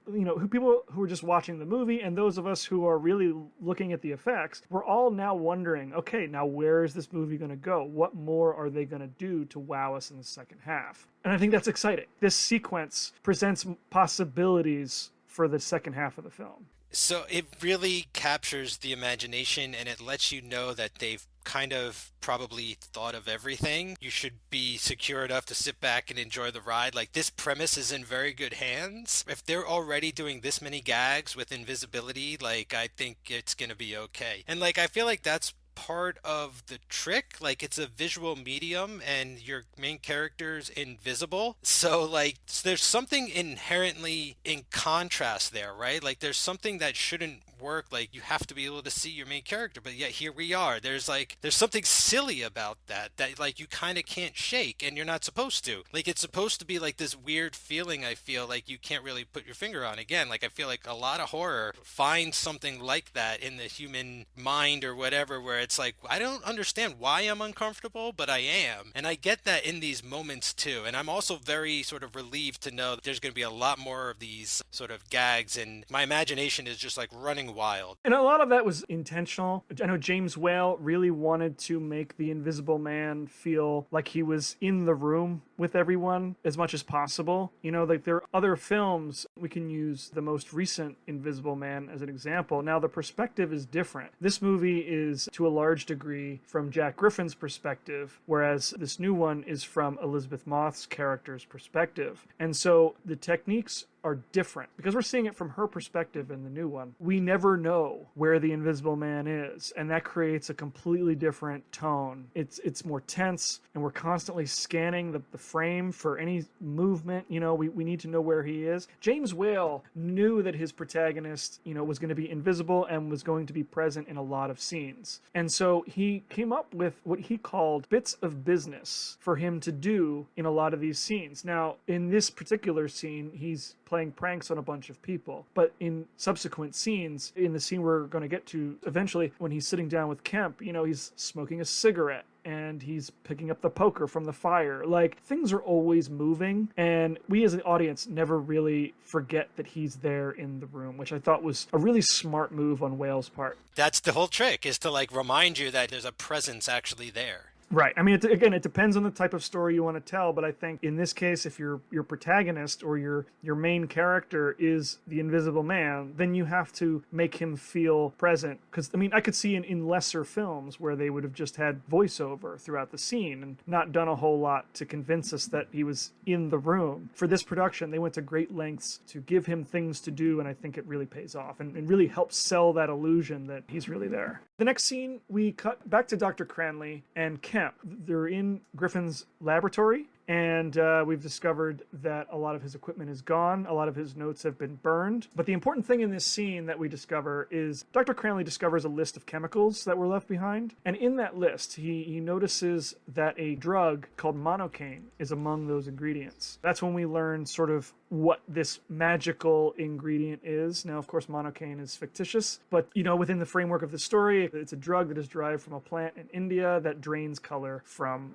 people who are just watching the movie and those of us who are really looking at the effects, we're all now wondering, okay, now where is this movie going to go? What more are they going to do to wow us in the second half? And I think that's exciting. This sequence presents possibilities for the second half of the film. So it really captures the imagination, and it lets you know that they've kind of probably thought of everything. You should be secure enough to sit back and enjoy the ride. Like, this premise is in very good hands. If they're already doing this many gags with invisibility, like, I think it's gonna be okay. And like, I feel like that's part of the trick. Like, it's a visual medium and your main character's invisible, so like there's something inherently in contrast there, right? Like, there's something that shouldn't work. Like, you have to be able to see your main character, but yet here we are. There's something silly about that like you kind of can't shake, and you're not supposed to. Like, it's supposed to be like this weird feeling, I feel like you can't really put your finger on. Again, like, I feel like a lot of horror finds something like that in the human mind or whatever, where it's like, I don't understand why I'm uncomfortable, but I am. And I get that in these moments too. And I'm also very sort of relieved to know that there's going to be a lot more of these sort of gags, and my imagination is just like running wild. And a lot of that was intentional. I know James Whale really wanted to make the Invisible Man feel like he was in the room with everyone as much as possible. Like, there are other films, we can use the most recent Invisible Man as an example. Now, the perspective is different. This movie is, to a large degree, from Jack Griffin's perspective, whereas this new one is from Elizabeth Moth's character's perspective. And so the techniques are different because we're seeing it from her perspective in the new one. We never know where the Invisible Man is, and that creates a completely different tone. It's more tense, and we're constantly scanning the frame for any movement. We need to know where he is. James Whale knew that his protagonist, was going to be invisible and was going to be present in a lot of scenes. And so he came up with what he called bits of business for him to do in a lot of these scenes. Now, in this particular scene, he's playing pranks on a bunch of people. But in subsequent scenes, in the scene we're going to get to eventually, when he's sitting down with Kemp, he's smoking a cigarette and he's picking up the poker from the fire. Like, things are always moving, and we as an audience never really forget that he's there in the room, which I thought was a really smart move on Whale's part. That's the whole trick, is to like remind you that there's a presence actually there. Right. I mean, it depends on the type of story you want to tell, but I think in this case, if your protagonist or your main character is the Invisible Man, then you have to make him feel present. Because, I mean, I could see in lesser films where they would have just had voiceover throughout the scene and not done a whole lot to convince us that he was in the room. For this production, they went to great lengths to give him things to do, and I think it really pays off and really helps sell that illusion that he's really there. The next scene, we cut back to Dr. Cranley and Kemp. They're in Griffin's laboratory, and we've discovered that a lot of his equipment is gone. A lot of his notes have been burned. But the important thing in this scene that we discover is Dr. Cranley discovers a list of chemicals that were left behind. And in that list, he notices that a drug called monocaine is among those ingredients. That's when we learn sort of what this magical ingredient is. Now, of course, monocaine is fictitious, but, within the framework of the story, it's a drug that is derived from a plant in India that drains color from,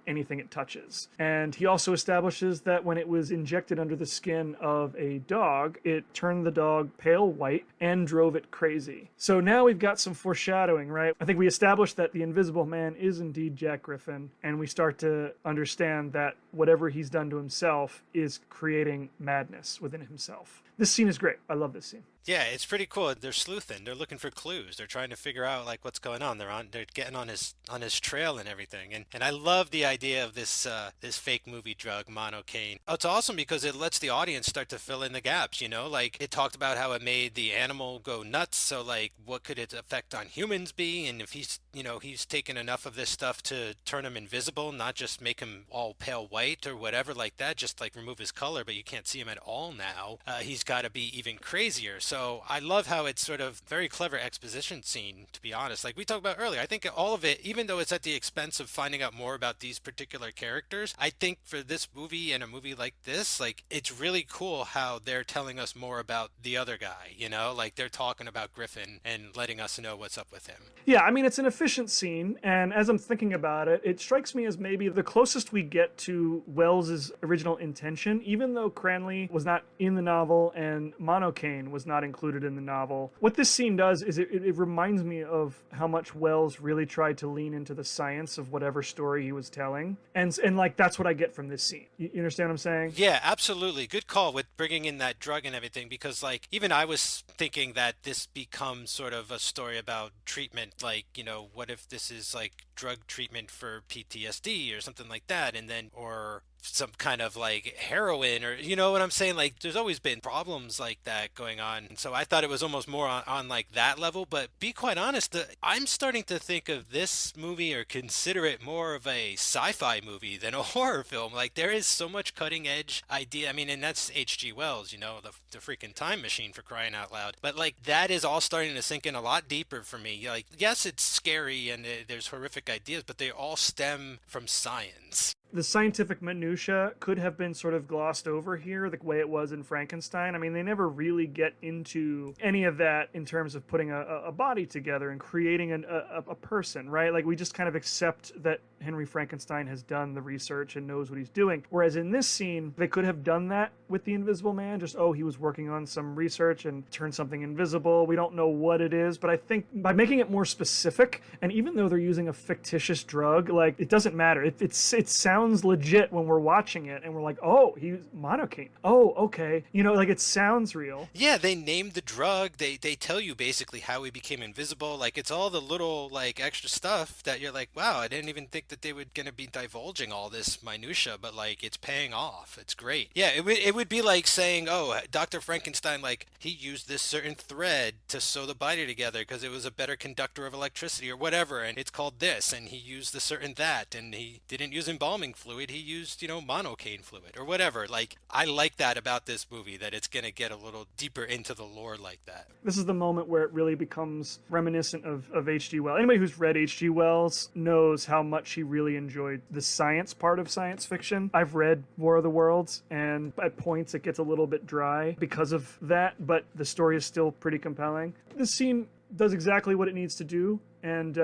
anything it touches. And he also establishes that when it was injected under the skin of a dog, it turned the dog pale white and drove it crazy. So now we've got some foreshadowing, right? I think we established that the Invisible Man is indeed Jack Griffin, and we start to understand that whatever he's done to himself is creating madness within himself. This scene is great. I love this scene. Yeah, it's pretty cool. They're sleuthing. They're looking for clues. They're trying to figure out like what's going on. They're getting on his trail and everything. And I love the idea of this fake movie drug, monocaine. Oh, it's awesome because it lets the audience start to fill in the gaps, Like, it talked about how it made the animal go nuts. So like, what could its effect on humans be? And if he's he's taken enough of this stuff to turn him invisible, not just make him all pale white or whatever like that, just like remove his color, but you can't see him at all now. He's got to be even crazier. So I love how it's sort of very clever exposition scene, to be honest. Like we talked about earlier, I think all of it, even though it's at the expense of finding out more about these particular characters, I think for this movie and a movie like this, like it's really cool how they're telling us more about the other guy, like they're talking about Griffin and letting us know what's up with him. Yeah, I mean, it's an efficient scene, and as I'm thinking about it, it strikes me as maybe the closest we get to Wells's original intention, even though Cranley was not in the novel and Monocaine was not included in the novel. What this scene does is it reminds me of how much Wells really tried to lean into the science of whatever story he was telling, and like that's what I get from this scene. You understand what I'm saying? Yeah, absolutely. Good call with bringing in that drug and everything, because like even I was thinking that this becomes sort of a story about treatment, like, what if this is like drug treatment for PTSD or something like that, and then or some kind of like heroin, or you know what I'm saying? Like there's always been problems like that going on. And so I thought it was almost more on like that level, but be quite honest, I'm starting to think of this movie or consider it more of a sci-fi movie than a horror film. Like there is so much cutting edge idea. I mean, and that's H.G. Wells, the freaking time machine, for crying out loud. But like that is all starting to sink in a lot deeper for me. Like, yes, it's scary and there's horrific ideas, but they all stem from science. The scientific minutia could have been sort of glossed over here, the way it was in Frankenstein. I mean, they never really get into any of that in terms of putting a body together and creating a person, right? Like, we just kind of accept that Henry Frankenstein has done the research and knows what he's doing. Whereas in this scene, they could have done that with the Invisible Man. Just, he was working on some research and turned something invisible. We don't know what it is, but I think by making it more specific, and even though they're using a fictitious drug, like, it doesn't matter. It sounds legit when we're watching it, and we're like, he's Monocaine. Okay. Like, it sounds real. Yeah, they named the drug. They tell you basically how he became invisible. Like, it's all the little, like, extra stuff that you're like, wow, I didn't even think that they were going to be divulging all this minutia, but, like, it's paying off. It's great. Yeah, it would be like saying, Dr. Frankenstein, like, he used this certain thread to sew the body together because it was a better conductor of electricity or whatever, and it's called this, and he used the certain that, and he didn't use embalming fluid, he used, Monocaine fluid or whatever. Like, I like that about this movie, that it's going to get a little deeper into the lore like that. This is the moment where it really becomes reminiscent of H.G. Wells. Anybody who's read H.G. Wells knows how much he really enjoyed the science part of science fiction. I've read War of the Worlds, and at points it gets a little bit dry because of that, but the story is still pretty compelling. This scene does exactly what it needs to do, and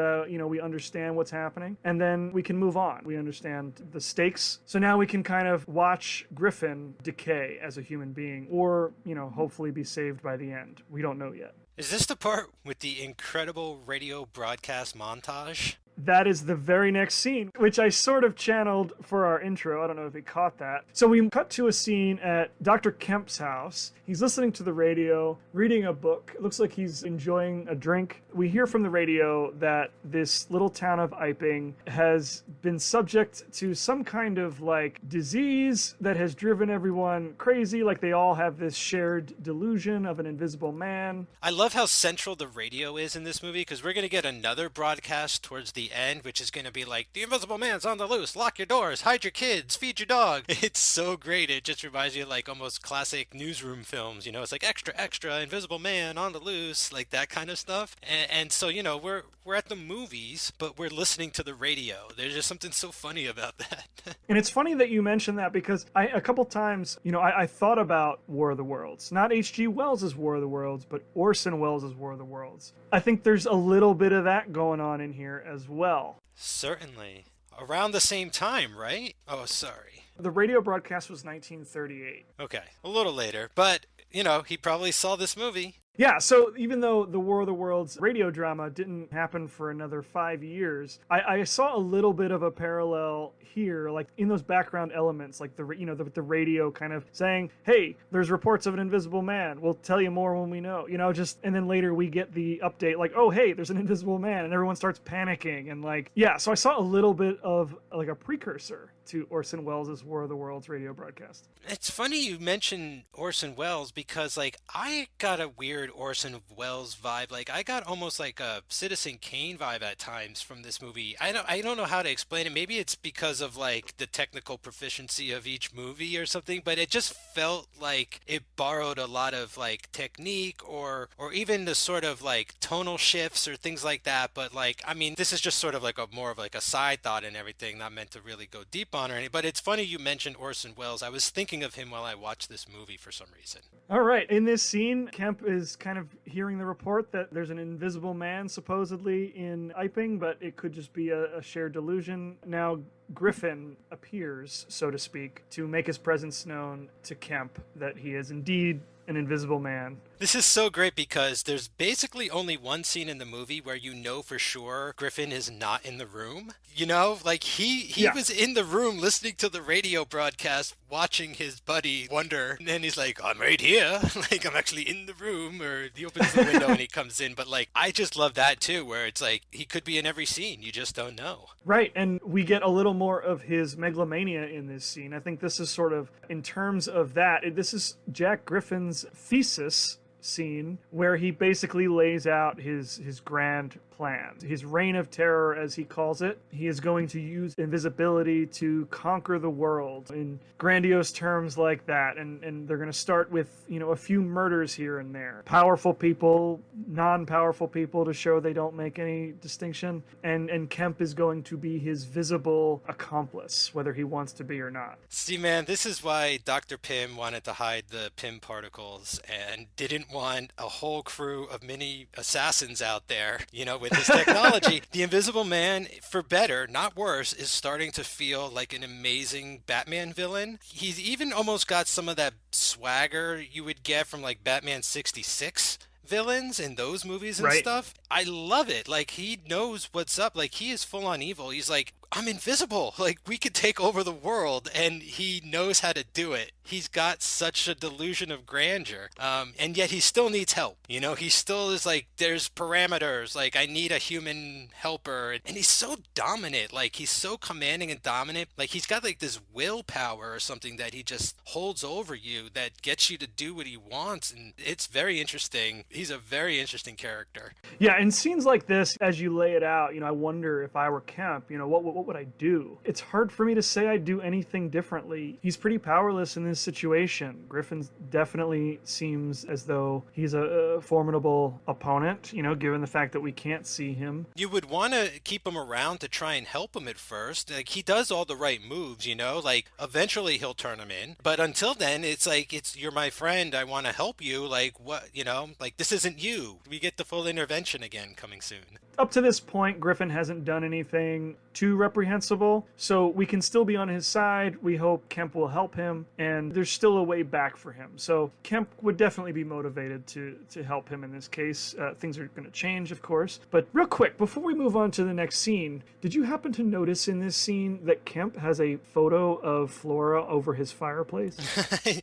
we understand what's happening, and then we can move on. We understand the stakes, so now we can kind of watch Griffin decay as a human being, or hopefully be saved by the end. We don't know yet. Is this the part with the incredible radio broadcast montage? That is the very next scene, which I sort of channeled for our intro. I don't know if you caught that. So we cut to a scene at Dr. Kemp's house. He's listening to the radio, reading a book. It looks like he's enjoying a drink. We hear from the radio that this little town of Iping has been subject to some kind of like disease that has driven everyone crazy. Like, they all have this shared delusion of an invisible man. I love how central the radio is in this movie, because we're going to get another broadcast towards the end, which is going to be like, the Invisible Man's on the loose, lock your doors, hide your kids, feed your dog. It's so great. It just reminds you of like almost classic newsroom films, it's like extra, Invisible Man on the loose, like that kind of stuff. And so, we're at the movies, but we're listening to the radio. There's just something so funny about that. And it's funny that you mentioned that, because a couple times, I thought about War of the Worlds. Not H.G. Wells' War of the Worlds, but Orson Welles' War of the Worlds. I think there's a little bit of that going on in here as well. Certainly. Around the same time, right? Oh, sorry. The radio broadcast was 1938. Okay, a little later, but, he probably saw this movie. Yeah, so even though the War of the Worlds radio drama didn't happen for another 5 years, I saw a little bit of a parallel here, like in those background elements, like the radio kind of saying, hey, there's reports of an invisible man. We'll tell you more when we know, and then later we get the update like, oh, hey, there's an invisible man, and everyone starts panicking. And like, yeah, so I saw a little bit of like a precursor to Orson Welles' War of the Worlds radio broadcast. It's funny you mention Orson Welles, because like I got a weird Orson Welles vibe. Like I got almost like a Citizen Kane vibe at times from this movie. I don't know how to explain it. Maybe it's because of like the technical proficiency of each movie or something, but it just felt like it borrowed a lot of like technique or even the sort of like tonal shifts or things like that. But like, I mean, this is just sort of like a more of like a side thought and everything, not meant to really go deep on or anything. But it's funny you mentioned Orson Welles. I was thinking of him while I watched this movie for some reason. All right. In this scene, Kemp is kind of hearing the report that there's an invisible man supposedly in Iping, but it could just be a shared delusion. Now, Griffin appears, so to speak, to make his presence known to Kemp that he is indeed an invisible man. This is so great because there's basically only one scene in the movie where you know for sure Griffin is not in the room. You know, like he was in the room listening to the radio broadcast, watching his buddy wonder, and then he's like, I'm right here. Like, I'm actually in the room, or he opens the window and he comes in. But like, I just love that too, where it's like he could be in every scene. You just don't know. Right, and we get a little more of his megalomania in this scene. I think this is sort of, in terms of that, this is Jack Griffin's thesis scene where he basically lays out his grand plan. His reign of terror, as he calls it. He is going to use invisibility to conquer the world in grandiose terms like that. And they're going to start with, a few murders here and there. Powerful people, non-powerful people, to show they don't make any distinction. And Kemp is going to be his visible accomplice, whether he wants to be or not. See, man, this is why Dr. Pym wanted to hide the Pym particles and didn't want a whole crew of mini assassins out there, with his technology. The Invisible Man, for better, not worse, is starting to feel like an amazing Batman villain. He's even almost got some of that swagger you would get from like Batman 66 villains in those movies and stuff. I love it. Like, he knows what's up. Like, he is full on evil. He's like, I'm invisible. Like, we could take over the world, and he knows how to do it. He's got such a delusion of grandeur. And yet he still needs help. He still is like, there's parameters. Like, I need a human helper. And he's so dominant. Like, he's so commanding and dominant. Like, he's got like this willpower or something that he just holds over you that gets you to do what he wants. And it's very interesting. He's a very interesting character. Yeah, in scenes like this, as you lay it out, I wonder if I were Kemp, what would I do? It's hard for me to say I'd do anything differently. He's pretty powerless in this situation. Griffin definitely seems as though he's a formidable opponent, given the fact that we can't see him. You would want to keep him around to try and help him at first. Like, he does all the right moves, like eventually he'll turn him in. But until then, it's like, you're my friend. I want to help you. Like, what, like, this isn't you. We get the full intervention again coming soon. Up to this point, Griffin hasn't done anything too reprehensible, so we can still be on his side. We hope Kemp will help him, and there's still a way back for him. So Kemp would definitely be motivated to help him in this case. Things are going to change, of course. But real quick, before we move on to the next scene, did you happen to notice in this scene that Kemp has a photo of Flora over his fireplace?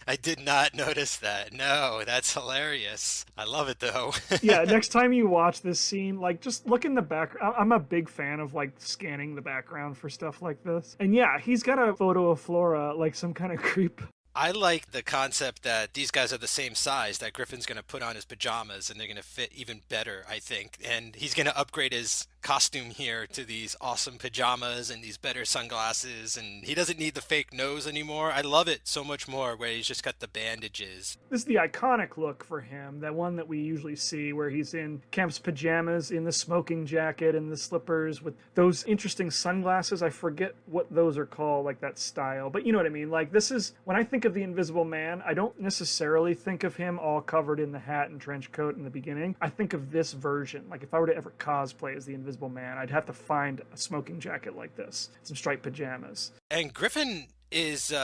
I did not notice that. No, that's hilarious. I love it, though. Yeah, next time you watch this scene, like, just look in the background. I'm a big fan of, like, scanning the background for stuff like this. And yeah, he's got a photo of Flora, like some kind of creep. I like the concept that these guys are the same size, that Griffin's going to put on his pajamas and they're going to fit even better, I think. And he's going to upgrade his costume here to these awesome pajamas and these better sunglasses, and he doesn't need the fake nose anymore. I love it so much more where he's just got the bandages. This is the iconic look for him, that one that we usually see where he's in Kemp's pajamas, in the smoking jacket and the slippers with those interesting sunglasses. I forget what those are called, like that style, but you know what I mean. Like, this is, when I think of the Invisible Man, I don't necessarily think of him all covered in the hat and trench coat in the beginning. I think of this version. Like, if I were to ever cosplay as the Invisible Man, I'd have to find a smoking jacket like this, some striped pajamas. And Griffin is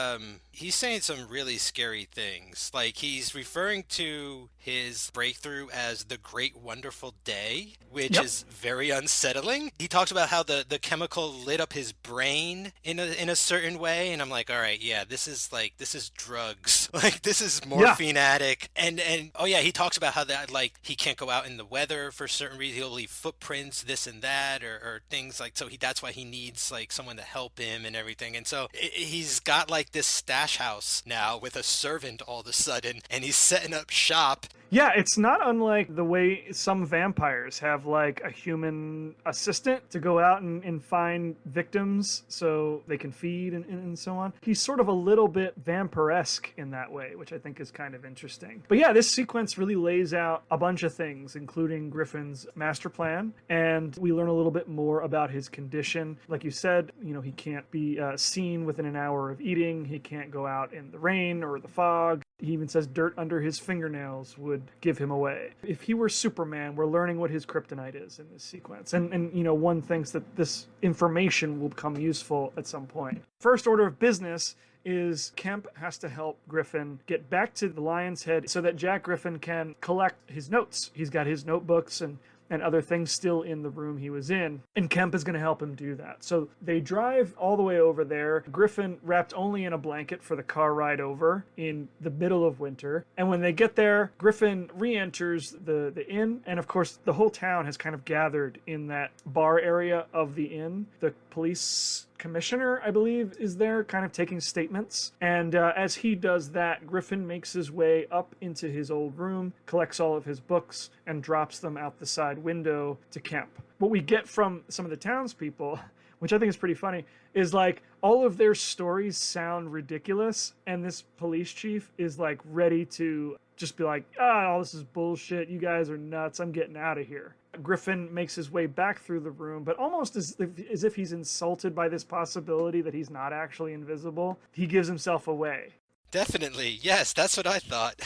he's saying some really scary things. Like, he's referring to his breakthrough as the great wonderful day, which is very unsettling. He talks about how the chemical lit up his brain in a certain way, and I'm like, all right, yeah, this is drugs. Like, this is morphine addict. And oh yeah, he talks about how that, like, he can't go out in the weather for certain reasons. He'll leave footprints, this and that, or things like, so that's why he needs like someone to help him and everything. And so he's got like this stash house now with a servant all of a sudden, and he's setting up shop. Yeah, it's not unlike the way some vampires have like a human assistant to go out and find victims so they can feed and so on. He's sort of a little bit vampiresque in that way, which I think is kind of interesting. But yeah, this sequence really lays out a bunch of things, including Griffin's master plan, and we learn a little bit more about his condition. Like you said, he can't be seen within an hour of eating. He can't go out in the rain or the fog. He even says dirt under his fingernails would give him away. If he were Superman, we're learning what his kryptonite is in this sequence. And one thinks that this information will become useful at some point. First order of business is Kemp has to help Griffin get back to the Lion's Head so that Jack Griffin can collect his notes. He's got his notebooks and other things still in the room he was in. And Kemp is going to help him do that. So they drive all the way over there. Griffin wrapped only in a blanket for the car ride over in the middle of winter. And when they get there, Griffin re-enters the inn. And of course, the whole town has kind of gathered in that bar area of the inn. The police commissioner, I believe, is there kind of taking statements. And as he does that, Griffin makes his way up into his old room, collects all of his books, and drops them out the side window to Kemp. What we get from some of the townspeople, which I think is pretty funny, is like all of their stories sound ridiculous, and this police chief is like ready to just be like, all this is bullshit, you guys are nuts, I'm getting out of here. Griffin makes his way back through the room, but almost as if he's insulted by this possibility that he's not actually invisible, he gives himself away. Definitely. Yes, that's what I thought.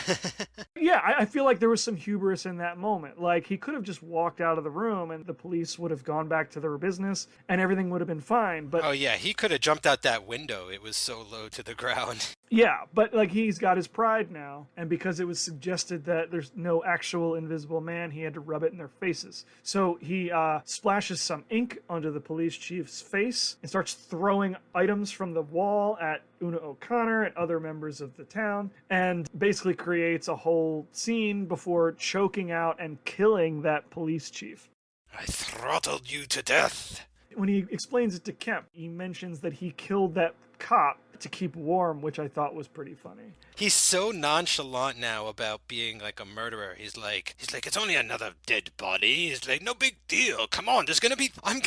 Yeah, I feel like there was some hubris in that moment. Like, he could have just walked out of the room and the police would have gone back to their business and everything would have been fine. But oh, yeah, he could have jumped out that window. It was so low to the ground. Yeah, but like he's got his pride now, and because it was suggested that there's no actual invisible man, he had to rub it in their faces. So he splashes some ink onto the police chief's face and starts throwing items from the wall at Una O'Connor and other members of the town, and basically creates a whole scene before choking out and killing that police chief. I throttled you to death. When he explains it to Kemp, he mentions that he killed that cop to keep warm, which I thought was pretty funny. He's so nonchalant now about being like a murderer. He's like, it's only another dead body. He's like, no big deal. Come on, I'm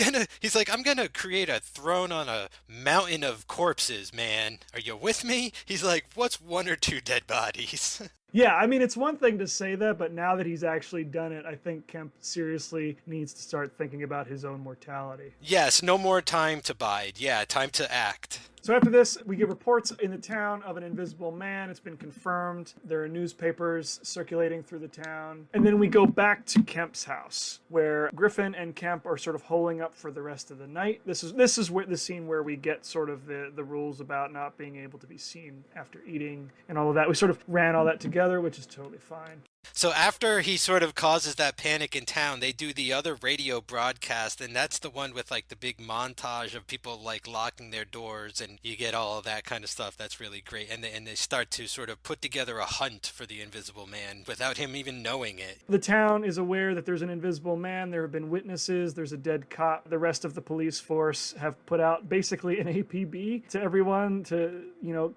gonna create a throne on a mountain of corpses, man. Are you with me? He's like, what's one or two dead bodies? Yeah, I mean, it's one thing to say that, but now that he's actually done it, I think Kemp seriously needs to start thinking about his own mortality. Yes, no more time to bide. Yeah, time to act. So after this, we get reports in the town of an invisible man. It's been confirmed. There are newspapers circulating through the town. And then we go back to Kemp's house, where Griffin and Kemp are sort of holing up for the rest of the night. This is where the scene where we get sort of the rules about not being able to be seen after eating and all of that. We sort of ran all that together, which is totally fine. So after he sort of causes that panic in town, they do the other radio broadcast, and that's the one with like the big montage of people like locking their doors, and you get all of that kind of stuff. That's really great. And they start to sort of put together a hunt for the Invisible Man without him even knowing it. The town is aware that there's an invisible man. There have been witnesses. There's a dead cop. The rest of the police force have put out basically an APB to everyone to,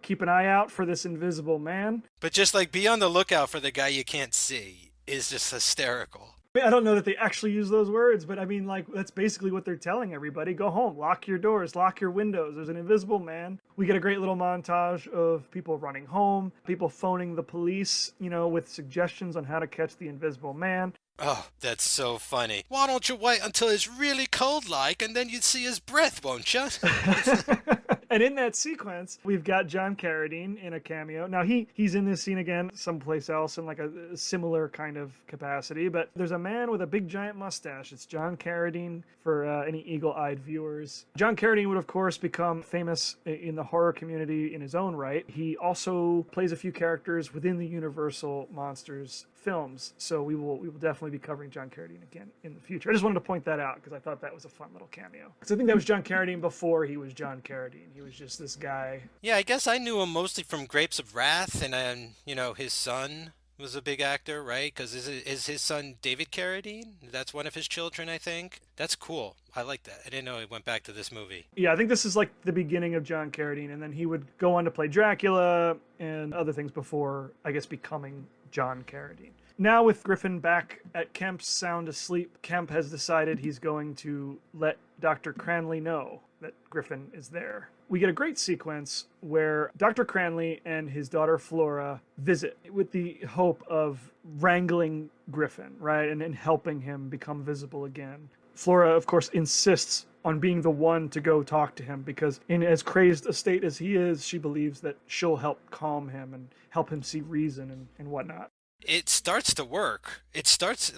keep an eye out for this invisible man. But just like be on the lookout for the guy you can't see is just hysterical. I don't know that they actually use those words, but I mean, like, that's basically what they're telling everybody. Go home, lock your doors, lock your windows. There's an invisible man. We get a great little montage of people running home, people phoning the police, with suggestions on how to catch the invisible man. Oh, that's so funny. Why don't you wait until it's really cold like, and then you'd see his breath, won't you? And in that sequence, we've got John Carradine in a cameo. Now, he's in this scene again someplace else in like a similar kind of capacity, but there's a man with a big giant mustache. It's John Carradine for any eagle-eyed viewers. John Carradine would, of course, become famous in the horror community in his own right. He also plays a few characters within the Universal Monsters films, so we will definitely be covering John Carradine again in the future. I just wanted to point that out because I thought that was a fun little cameo. Because I think that was John Carradine before he was John Carradine. He was just this guy. Yeah, I guess I knew him mostly from Grapes of Wrath and his son. was a big actor, right? Because is his son David Carradine? That's one of his children, I think. That's cool. I like that. I didn't know he went back to this movie. Yeah, I think this is like the beginning of John Carradine, and then he would go on to play Dracula and other things before, I guess, becoming John Carradine. Now, with Griffin back at Kemp's sound asleep, Kemp has decided he's going to let Dr. Cranley know that Griffin is there. We get a great sequence where Dr. Cranley and his daughter Flora visit with the hope of wrangling Griffin, right, and helping him become visible again. Flora, of course, insists on being the one to go talk to him because in as crazed a state as he is, she believes that she'll help calm him and help him see reason and whatnot. It starts to work. It starts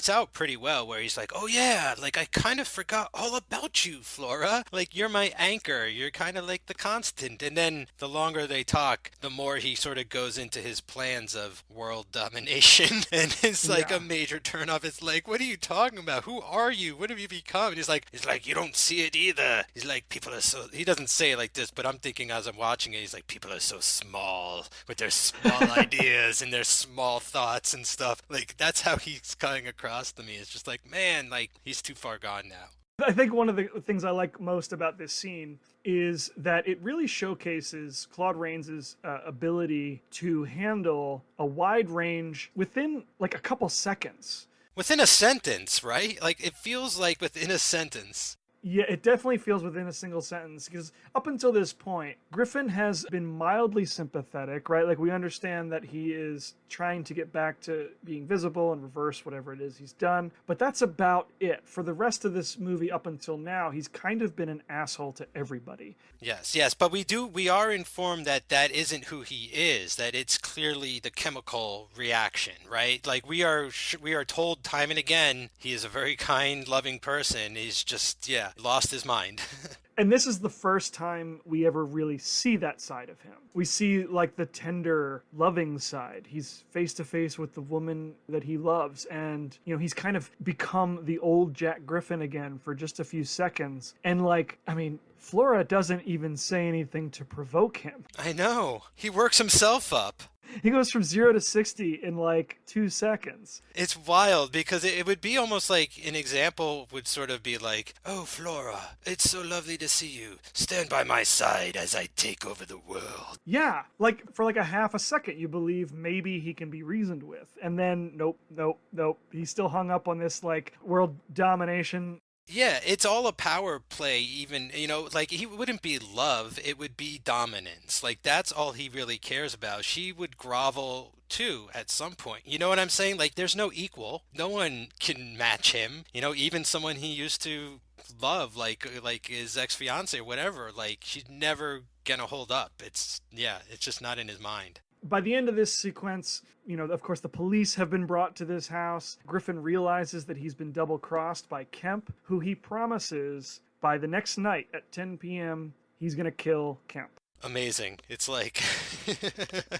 out pretty well where he's like, "Oh yeah, like I kind of forgot all about you, Flora. Like you're my anchor. You're kind of like the constant." And then the longer they talk, the more he sort of goes into his plans of world domination and it's like Yeah. a major turnoff. It's like, "What are you talking about? Who are you? What have you become?" And he's like, "You don't see it either." He's like, "People are so," he doesn't say it like this, but I'm thinking as I'm watching it, he's like, "People are so small with their small ideas and their small thoughts and stuff." Like that's how he's coming across to me. It's just like, man, like he's too far gone now. I think one of the things I like most about this scene is that it really showcases Claude Rains' ability to handle a wide range within like a couple seconds. Within a sentence, right? Like it feels like within a sentence. Yeah, it definitely feels within a single sentence because up until this point, Griffin has been mildly sympathetic, right? Like we understand that he is trying to get back to being visible and reverse whatever it is he's done, but that's about it. For the rest of this movie up until now, he's kind of been an asshole to everybody. Yes, but we are informed that that isn't who he is, that it's clearly the chemical reaction, right? Like we are told time and again he is a very kind, loving person. He's just, yeah, lost his mind. And this is the first time we ever really see that side of him. We see like the tender, loving side. He's face to face with the woman that he loves. And, you know, he's kind of become the old Jack Griffin again for just a few seconds. And like, I mean, Flora doesn't even say anything to provoke him. I know. He works himself up. He goes from 0 to 60 in like 2 seconds. It's wild because it would be almost like an example would sort of be like, "Oh, Flora, it's so lovely to see you. Stand by my side as I take over the world." Yeah, like for like a half a second, you believe maybe he can be reasoned with. And then, nope. He's still hung up on this like world domination. Yeah, it's all a power play, even, like he wouldn't be love, it would be dominance. Like that's all he really cares about. She would grovel too at some point. You know what I'm saying? Like there's no equal. No one can match him. Even someone he used to love, like his ex-fiance or whatever, like she's never gonna hold up. It's just not in his mind. By the end of this sequence, of course, the police have been brought to this house. Griffin realizes that he's been double crossed by Kemp, who he promises by the next night at 10 p.m., he's going to kill Kemp. Amazing. It's like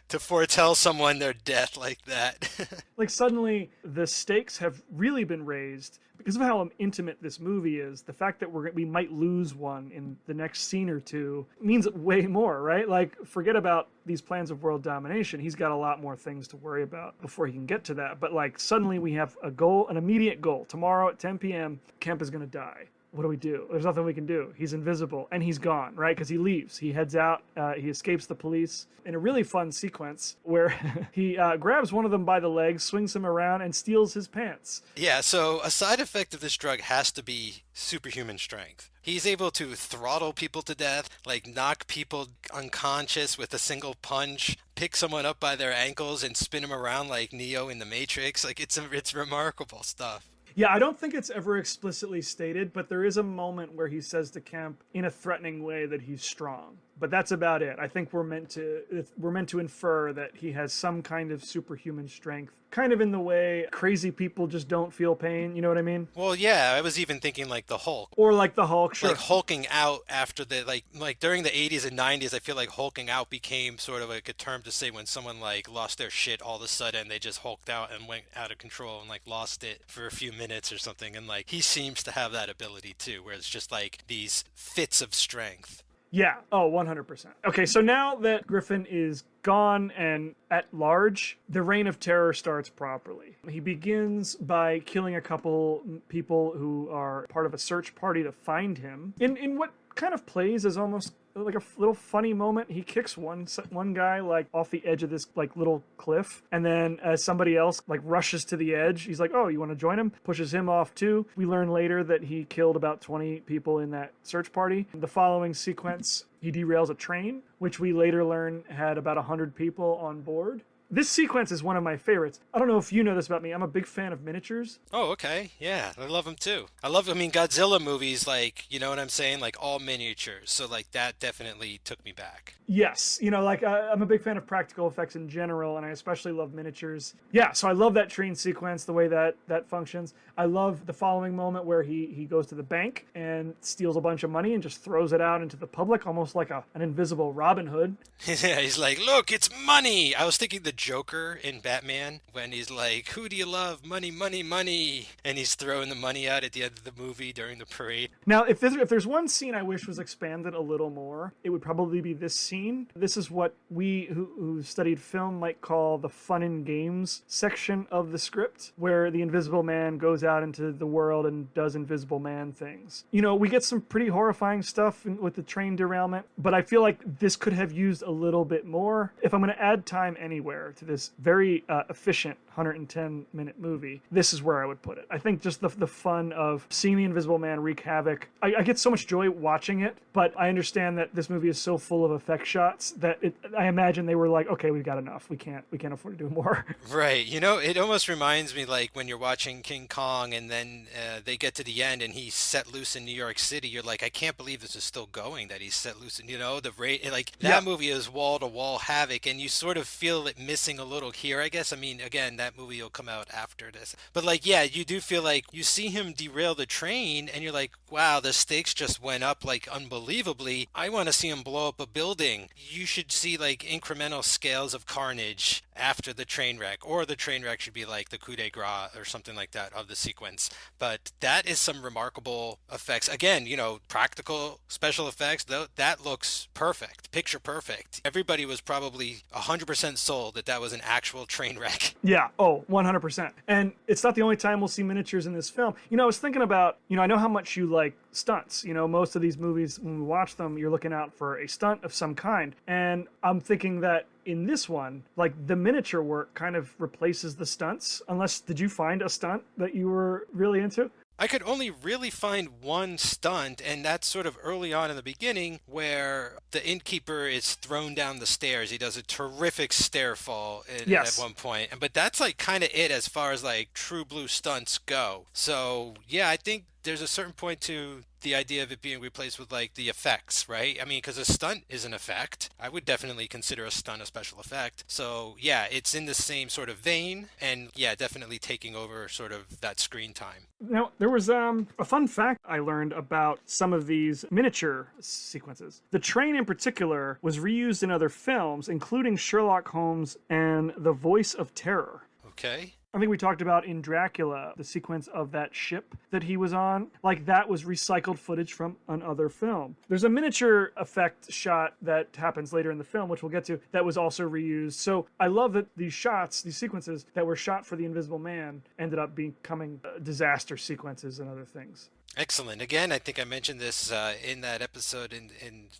to foretell someone their death like that. Like suddenly the stakes have really been raised because of how intimate this movie is. The fact that we might lose one in the next scene or two means way more, right? Like forget about these plans of world domination. He's got a lot more things to worry about before he can get to that. But like suddenly we have a goal, an immediate goal. Tomorrow at 10 p.m., Kemp is going to die. What do we do? There's nothing we can do. He's invisible and he's gone, right? Because he leaves. He heads out. He escapes the police in a really fun sequence where he grabs one of them by the leg, swings him around, and steals his pants. Yeah, so a side effect of this drug has to be superhuman strength. He's able to throttle people to death, like knock people unconscious with a single punch, pick someone up by their ankles and spin them around like Neo in the Matrix. Like it's remarkable stuff. Yeah, I don't think it's ever explicitly stated, but there is a moment where he says to Kemp in a threatening way that he's strong. But that's about it. I think we're meant to infer that he has some kind of superhuman strength, kind of in the way crazy people just don't feel pain. You know what I mean? Well, yeah, I was even thinking like the Hulk. Or like the Hulk, sure. Like hulking out after the like during the 80s and 90s, I feel like hulking out became sort of like a term to say when someone like lost their shit all of a sudden. They just hulked out and went out of control and like lost it for a few minutes or something. And like he seems to have that ability too, where it's just like these fits of strength. Yeah. Oh, 100%. Okay, so now that Griffin is gone and at large, the reign of terror starts properly. He begins by killing a couple people who are part of a search party to find him. In what kind of plays as almost like a little funny moment. He kicks one guy like off the edge of this like little cliff, and then as somebody else like rushes to the edge, he's like, "Oh, you want to join him?" Pushes him off too. We learn later that he killed about 20 people in that search party. The following sequence, he derails a train, which we later learn had about 100 people on board. This sequence is one of my favorites. I don't know if you know this about me. I'm a big fan of miniatures. Oh, okay. Yeah, I love them too. I mean, Godzilla movies, like, you know what I'm saying? Like, all miniatures. So, like, that definitely took me back. Yes, like I'm a big fan of practical effects in general, and I especially love miniatures. Yeah, so I love that train sequence, the way that functions. I love the following moment where he goes to the bank and steals a bunch of money and just throws it out into the public, almost like an invisible Robin Hood. Yeah, he's like, look, it's money. I was thinking the Joker in Batman when he's like, who do you love? Money, money, money. And he's throwing the money out at the end of the movie during the parade. Now, if there's one scene I wish was expanded a little more, it would probably be this scene. This is what we who studied film might call the fun and games section of the script, where the Invisible Man goes out into the world and does Invisible Man things. We get some pretty horrifying stuff with the train derailment, but I feel like this could have used a little bit more. If I'm going to add time anywhere to this very efficient 110-minute movie, this is where I would put it. I think just the fun of seeing the Invisible Man wreak havoc. I get so much joy watching it, but I understand that this movie is so full of effect shots that I imagine they were like, okay, we've got enough. We can't afford to do more. Right. It almost reminds me like when you're watching King Kong and then they get to the end and he's set loose in New York City. You're like, I can't believe this is still going, that he's set loose in, the rate. Like, that movie is wall-to-wall havoc, and you sort of feel it missing a little here, I guess. I mean, again, that movie will come out after this. But, like, yeah, you do feel like you see him derail the train, and you're like, wow, the stakes just went up, like, unbelievably. I want to see him blow up a building. You should see, like, incremental scales of carnage after the train wreck, or the train wreck should be like the coup de grace or something like that of the sequence. But that is some remarkable effects. Again, practical special effects, though, that looks perfect, picture perfect. Everybody was probably 100% sold that was an actual train wreck. Yeah, 100%. And it's not the only time we'll see miniatures in this film. I was thinking about, I know how much you like stunts. Most of these movies, when we watch them, you're looking out for a stunt of some kind. And I'm thinking that in this one, like, the miniature work kind of replaces the stunts. Did you find a stunt that you were really into? I could only really find one stunt, and that's sort of early on in the beginning where the innkeeper is thrown down the stairs. He does a terrific stair fall at one point. But that's like kind of it as far as like true blue stunts go. So yeah, I think there's a certain point to the idea of it being replaced with like the effects, right? I mean, because a stunt is an effect. I would definitely consider a stunt a special effect. So yeah, it's in the same sort of vein, and yeah, definitely taking over sort of that screen time. Now, there was a fun fact I learned about some of these miniature sequences. The train in particular was reused in other films, including Sherlock Holmes and The Voice of Terror. Okay. I think we talked about in Dracula, the sequence of that ship that he was on. Like, that was recycled footage from another film. There's a miniature effect shot that happens later in the film, which we'll get to, that was also reused. So I love that these shots, these sequences that were shot for The Invisible Man ended up becoming disaster sequences and other things. Excellent. Again, I think I mentioned this in that episode, in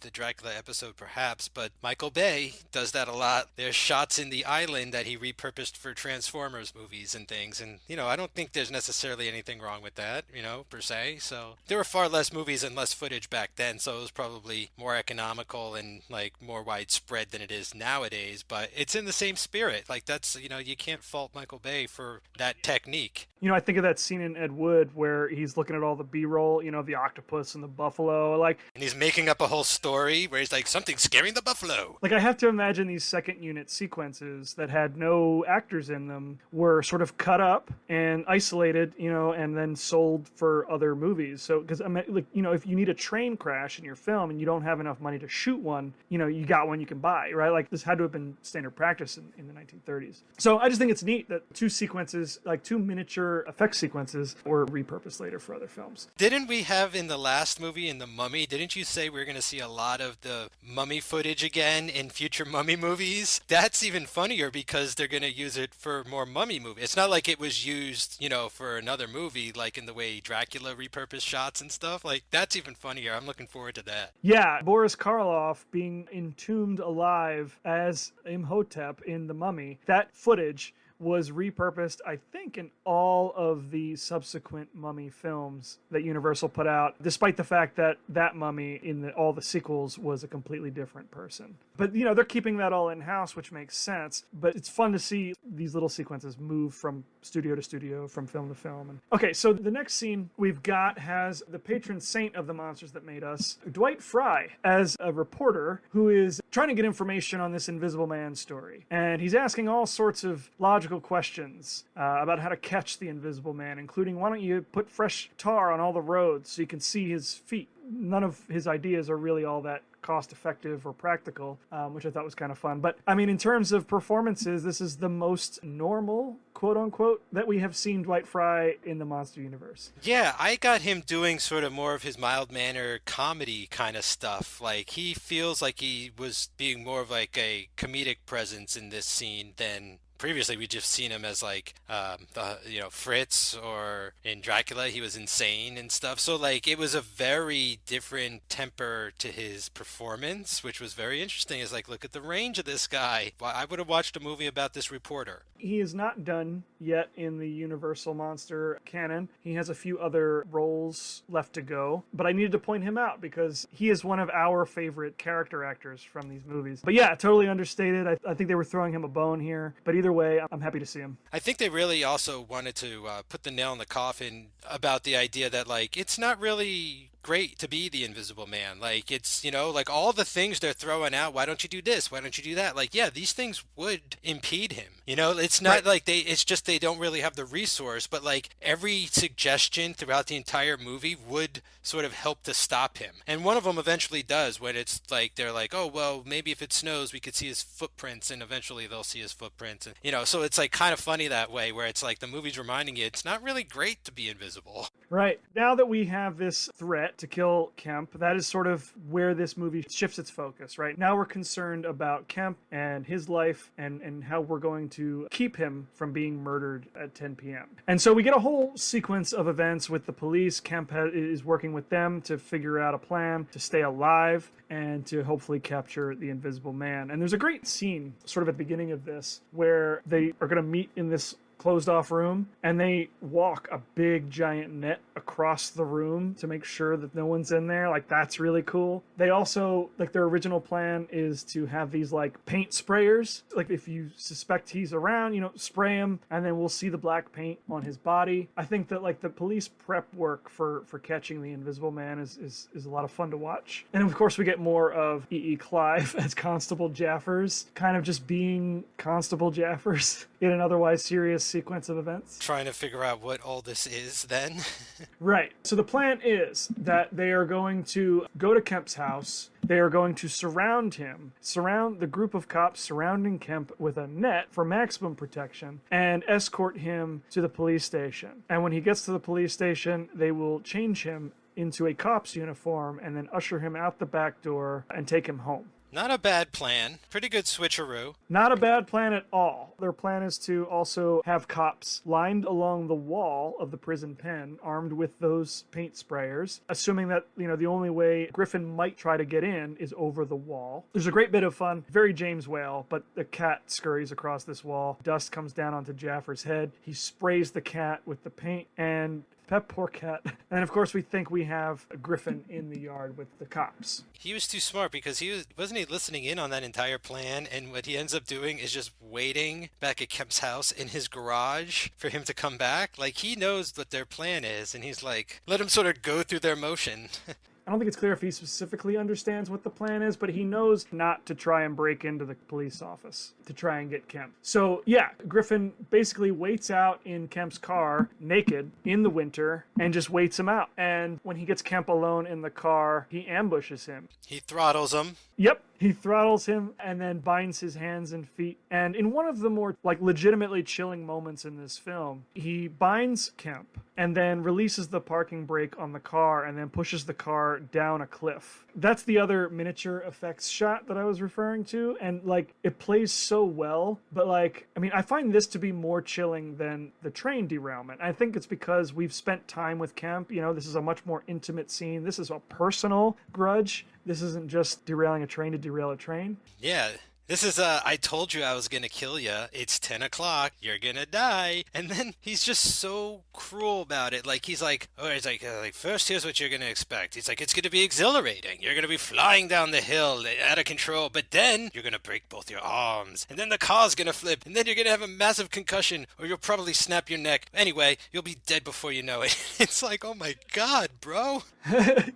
the Dracula episode perhaps, but Michael Bay does that a lot. There's shots in the island that he repurposed for Transformers movies and things, and, I don't think there's necessarily anything wrong with that, per se. So there were far less movies and less footage back then, so it was probably more economical and, like, more widespread than it is nowadays, but it's in the same spirit. Like, that's, you can't fault Michael Bay for that technique. I think of that scene in Ed Wood where he's looking at all the B-roll, the octopus and the buffalo, and he's making up a whole story where he's like, something's scaring the buffalo. Like, I have to imagine these second unit sequences that had no actors in them were sort of cut up and isolated, and then sold for other movies. So, because, if you need a train crash in your film and you don't have enough money to shoot one, you got one you can buy, right? Like, this had to have been standard practice in the 1930s. So I just think it's neat that two sequences, like two miniature effect sequences, were repurposed later for other films. Didn't we have in the last movie, in The Mummy, didn't you say we're going to see a lot of the mummy footage again in future mummy movies? That's even funnier because they're going to use it for more mummy movies. It's not like it was used, for another movie, like in the way Dracula repurposed shots and stuff. Like, that's even funnier. I'm looking forward to that. Yeah, Boris Karloff being entombed alive as Imhotep in The Mummy, that footage was repurposed, I think, in all of the subsequent Mummy films that Universal put out, despite the fact that that Mummy in all the sequels was a completely different person. But, they're keeping that all in-house, which makes sense. But it's fun to see these little sequences move from studio to studio, from film to film. Okay, so the next scene we've got has the patron saint of the monsters that made us, Dwight Fry, as a reporter who is trying to get information on this Invisible Man story. And he's asking all sorts of logical questions about how to catch the Invisible Man, including, why don't you put fresh tar on all the roads so you can see his feet? None of his ideas are really all that cost-effective or practical, which I thought was kind of fun. But, in terms of performances, this is the most normal, quote-unquote, that we have seen Dwight Fry in the Monster Universe. Yeah, I got him doing sort of more of his mild-mannered comedy kind of stuff. Like, he feels like he was being more of like a comedic presence in this scene than... Previously, we just seen him as like, Fritz, or in Dracula, he was insane and stuff. So like, it was a very different temper to his performance, which was very interesting. It's like, look at the range of this guy. I would have watched a movie about this reporter. He is not done yet in the Universal Monster canon. He has a few other roles left to go, but I needed to point him out because he is one of our favorite character actors from these movies. But yeah, totally understated. I think they were throwing him a bone here, but either way, I'm happy to see him. I think they really also wanted to put the nail in the coffin about the idea that, like, it's not really great to be the Invisible Man. Like, it's, like all the things they're throwing out, why don't you do this? Why don't you do that? Like, yeah, these things would impede him. It's not right. Like it's just they don't really have the resource, but like every suggestion throughout the entire movie would sort of help to stop him. And one of them eventually does, when it's like, they're like, oh, well, maybe if it snows, we could see his footprints, and eventually they'll see his footprints. And, so it's like kind of funny that way, where it's like the movie's reminding you it's not really great to be invisible. Right. Now that we have this threat to kill Kemp, that is sort of where this movie shifts its focus, right? Now we're concerned about Kemp and his life and how we're going to keep him from being murdered at 10 p.m. And so we get a whole sequence of events with the police. Kemp is working with them to figure out a plan to stay alive and to hopefully capture the Invisible Man. And there's a great scene sort of at the beginning of this where they are going to meet in this closed off room, and they walk a big giant net across the room to make sure that no one's in there. Like, that's really cool. They also, like, their original plan is to have these like paint sprayers. Like, if you suspect he's around, spray him, and then we'll see the black paint on his body. I think that like the police prep work for catching the Invisible Man is a lot of fun to watch. And of course we get more of E.E. Clive as Constable Jaffers, kind of just being Constable Jaffers in an otherwise serious sequence of events. Trying to figure out what all this is then. Right. So the plan is that they are going to go to Kemp's house. They are going to surround the group of cops surrounding Kemp with a net for maximum protection, and escort him to the police station. And when he gets to the police station, they will change him into a cop's uniform and then usher him out the back door and take him home. Not a bad plan. Pretty good switcheroo. Not a bad plan at all. Their plan is to also have cops lined along the wall of the prison pen, armed with those paint sprayers, assuming that, the only way Griffin might try to get in is over the wall. There's a great bit of fun, very James Whale, but the cat scurries across this wall. Dust comes down onto Jaffer's head. He sprays the cat with the paint, and that poor cat. And of course we think we have Griffin in the yard with the cops. He was too smart because wasn't he listening in on that entire plan, and what he ends up doing is just waiting back at Kemp's house in his garage for him to come back. Like, he knows what their plan is, and he's like, let him sort of go through their motion. I don't think it's clear if he specifically understands what the plan is, but he knows not to try and break into the police office to try and get Kemp. So yeah, Griffin basically waits out in Kemp's car, naked, in the winter, and just waits him out. And when he gets Kemp alone in the car, he ambushes him. He throttles him. Yep, he throttles him and then binds his hands and feet. And in one of the more like legitimately chilling moments in this film, he binds Kemp and then releases the parking brake on the car and then pushes the car down a cliff. That's the other miniature effects shot that I was referring to, and like it plays so well, but like I mean I find this to be more chilling than the train derailment. I think it's because we've spent time with Kemp, you know, this is a much more intimate scene. This is a personal grudge. This isn't just derailing a train to derail a train. Yeah. This is I told you I was gonna kill you. It's 10 o'clock. You're gonna die. And then he's just so cruel about it. Like he's like, first here's what you're gonna expect. He's like, it's gonna be exhilarating. You're gonna be flying down the hill out of control, but then you're gonna break both your arms, and then the car's gonna flip, and then you're gonna have a massive concussion, or you'll probably snap your neck. Anyway, you'll be dead before you know it. It's like, oh my god, bro.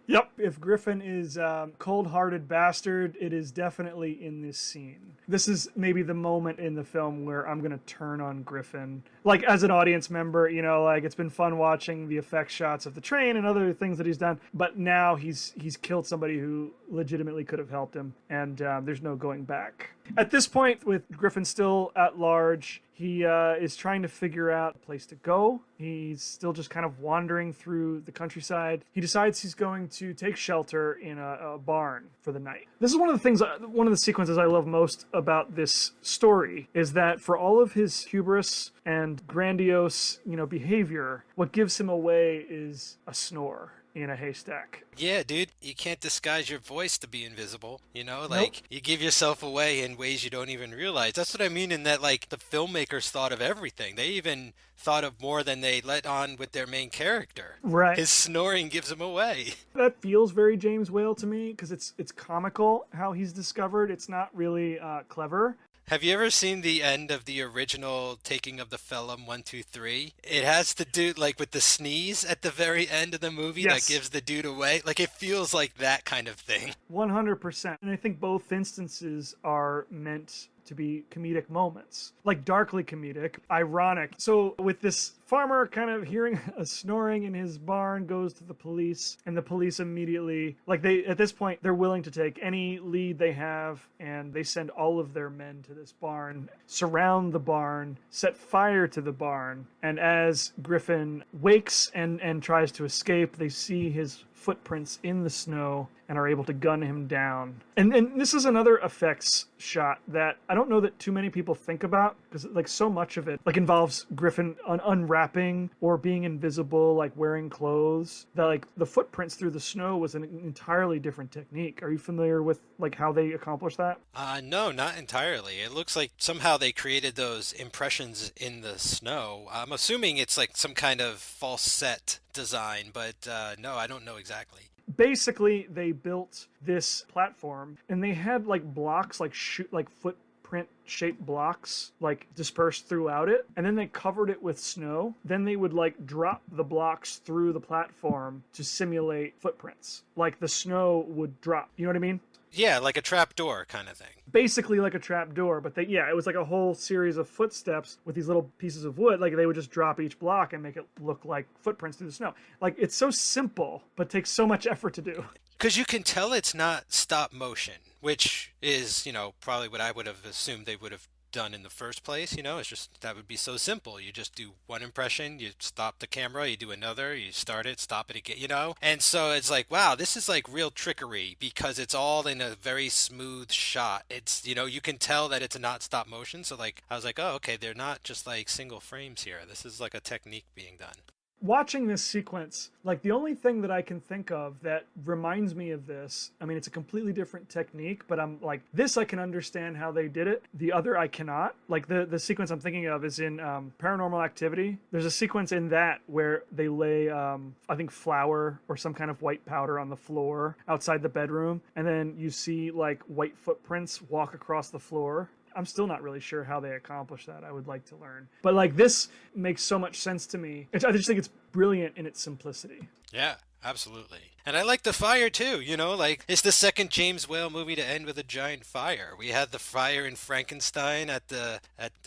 Yep. If Griffin is cold-hearted bastard, it is definitely in this scene. This is maybe the moment in the film where I'm gonna turn on Griffin. Like as an audience member, you know, like it's been fun watching the effect shots of the train and other things that he's done, but now he's killed somebody who legitimately could have helped him, and there's no going back. At this point, with Griffin still at large, he is trying to figure out a place to go. He's still just kind of wandering through the countryside. He decides he's going to take shelter in a barn for the night. This is one of the things, one of the sequences I love most about this story is that for all of his hubris and grandiose, you know, behavior, what gives him away is a snore in a haystack. Yeah, dude, you can't disguise your voice to be invisible, you know? Like, you give yourself away in ways you don't even realize. That's what I mean in that, like, the filmmakers thought of everything. They even thought of more than they let on with their main character. Right. His snoring gives him away. That feels very James Whale to me, because it's comical how he's discovered. It's not really clever. Have you ever seen the end of the original Taking of the Pelham 1, 2, 3? It has to do like with the sneeze at the very end of the movie that gives the dude away. Like it feels like that kind of thing. 100%. And I think both instances are meant to be comedic moments, like darkly comedic, ironic. So with this farmer kind of hearing a snoring in his barn, goes to the police, and the police immediately, like at this point, they're willing to take any lead they have, and they send all of their men to this barn, surround the barn, set fire to the barn, and as Griffin wakes and tries to escape, they see his footprints in the snow and are able to gun him down. And this is another effects shot that I don't know that too many people think about, because like so much of it like involves Griffin unwrapping or being invisible, like wearing clothes, that like the footprints through the snow was an entirely different technique. Are you familiar with like how they accomplished that? No, not entirely. It looks like somehow they created those impressions in the snow. I'm assuming it's like some kind of false set design, but no, I don't know exactly. Basically, they built this platform and they had like blocks, like footprint shaped blocks like dispersed throughout it, and then they covered it with snow. Then they would like drop the blocks through the platform to simulate footprints. Like the snow would drop. You know what I mean? Yeah, like a trap door kind of thing. Basically like a trap door, but it was like a whole series of footsteps with these little pieces of wood. Like they would just drop each block and make it look like footprints through the snow. Like it's so simple, but takes so much effort to do. Because you can tell it's not stop motion, which is, you know, probably what I would have assumed they would have done in the first place. You know, it's just that would be so simple. You just do one impression, you stop the camera, you do another, you start it, stop it again, you know. And so it's like, wow, this is like real trickery because it's all in a very smooth shot. It's, you know, you can tell that it's not stop motion. So like I was like, oh, okay, they're not just like single frames here. This is like a technique being done. Watching this sequence, like the only thing that I can think of that reminds me of this, I mean, it's a completely different technique, but I'm like, this I can understand how they did it. The other I cannot. Like the sequence I'm thinking of is in Paranormal Activity. There's a sequence in that where they lay, I think, flour or some kind of white powder on the floor outside the bedroom, and then you see like white footprints walk across the floor. I'm still not really sure how they accomplished that. I would like to learn. But like this makes so much sense to me. I just think it's brilliant in its simplicity. Yeah, absolutely. And I like the fire too, like it's the second James Whale movie to end with a giant fire. We had the fire in Frankenstein at the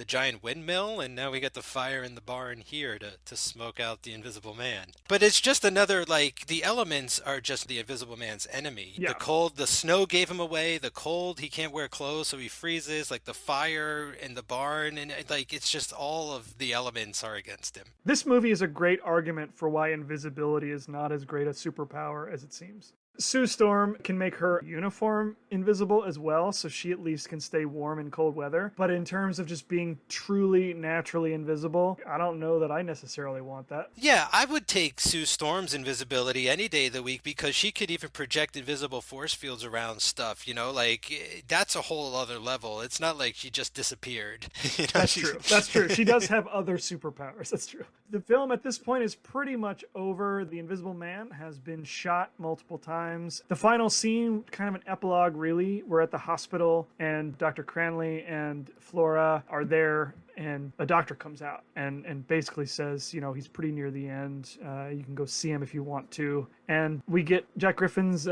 giant windmill, and now we got the fire in the barn here to smoke out the Invisible Man. But it's just another, like, the elements are just the Invisible Man's enemy. Yeah. The cold, the snow gave him away, the cold, he can't wear clothes so he freezes, like the fire in the barn, and like it's just all of the elements are against him. This movie is a great argument for why invisibility is not as great a superpower as it seems. Sue Storm can make her uniform invisible as well, so she at least can stay warm in cold weather. But in terms of just being truly naturally invisible, I don't know that I necessarily want that. Yeah, I would take Sue Storm's invisibility any day of the week because she could even project invisible force fields around stuff, like that's a whole other level. It's not like she just disappeared. That's true. That's true. She does have other superpowers. That's true. The film at this point is pretty much over. The Invisible Man has been shot multiple times. The final scene, kind of an epilogue really. We're at the hospital and Dr. Cranley and Flora are there, and a doctor comes out and basically says, he's pretty near the end. You can go see him if you want to. And we get Jack Griffin's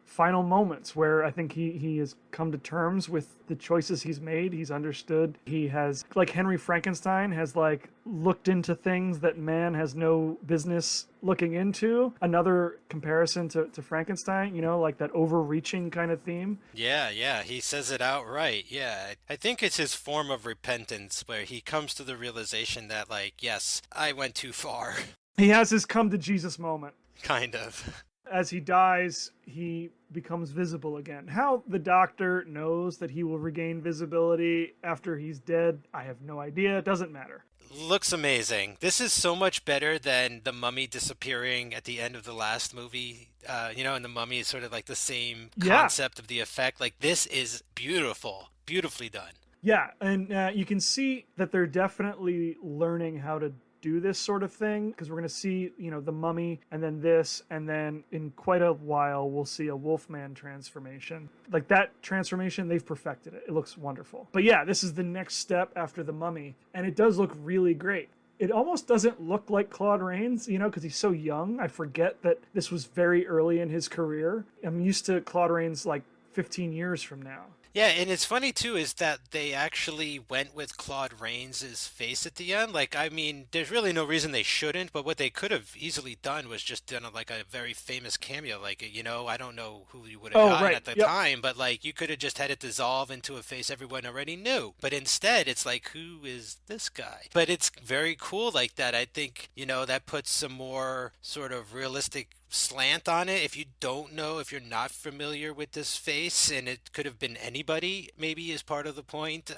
final moments where I think he has come to terms with the choices he's made. He's understood. He has, like Henry Frankenstein, has like looked into things that man has no business looking into. Another comparison to Frankenstein, like that overreaching kind of theme. Yeah, he says it outright. Yeah, I think it's his form of repentance where he comes to the realization that, like, yes, I went too far. He has his come to Jesus moment. Kind of. As he dies, he becomes visible again. How the doctor knows that he will regain visibility after he's dead, I have no idea. It doesn't matter. Looks amazing. This is so much better than the mummy disappearing at the end of the last movie. And the mummy is sort of like the same concept of the effect. Like, this is beautiful. Beautifully done. Yeah, and you can see that they're definitely learning how to do this sort of thing, because we're going to see, the mummy and then this, and then in quite a while we'll see a Wolfman transformation. Like that transformation, they've perfected it. It looks wonderful. But yeah, this is the next step after the mummy, and it does look really great. It almost doesn't look like Claude Rains, because he's so young. I forget that this was very early in his career. I'm used to Claude Rains like 15 years from now. Yeah, and it's funny, too, is that they actually went with Claude Rains' face at the end. Like, I mean, there's really no reason they shouldn't, but what they could have easily done was just done, like, a very famous cameo. Like, I don't know who you would have gotten at the time, but, like, you could have just had it dissolve into a face everyone already knew. But instead, it's like, who is this guy? But it's very cool like that. I think, that puts some more sort of realistic slant on it. If you don't know, if you're not familiar with this face, and it could have been anybody, maybe is part of the point,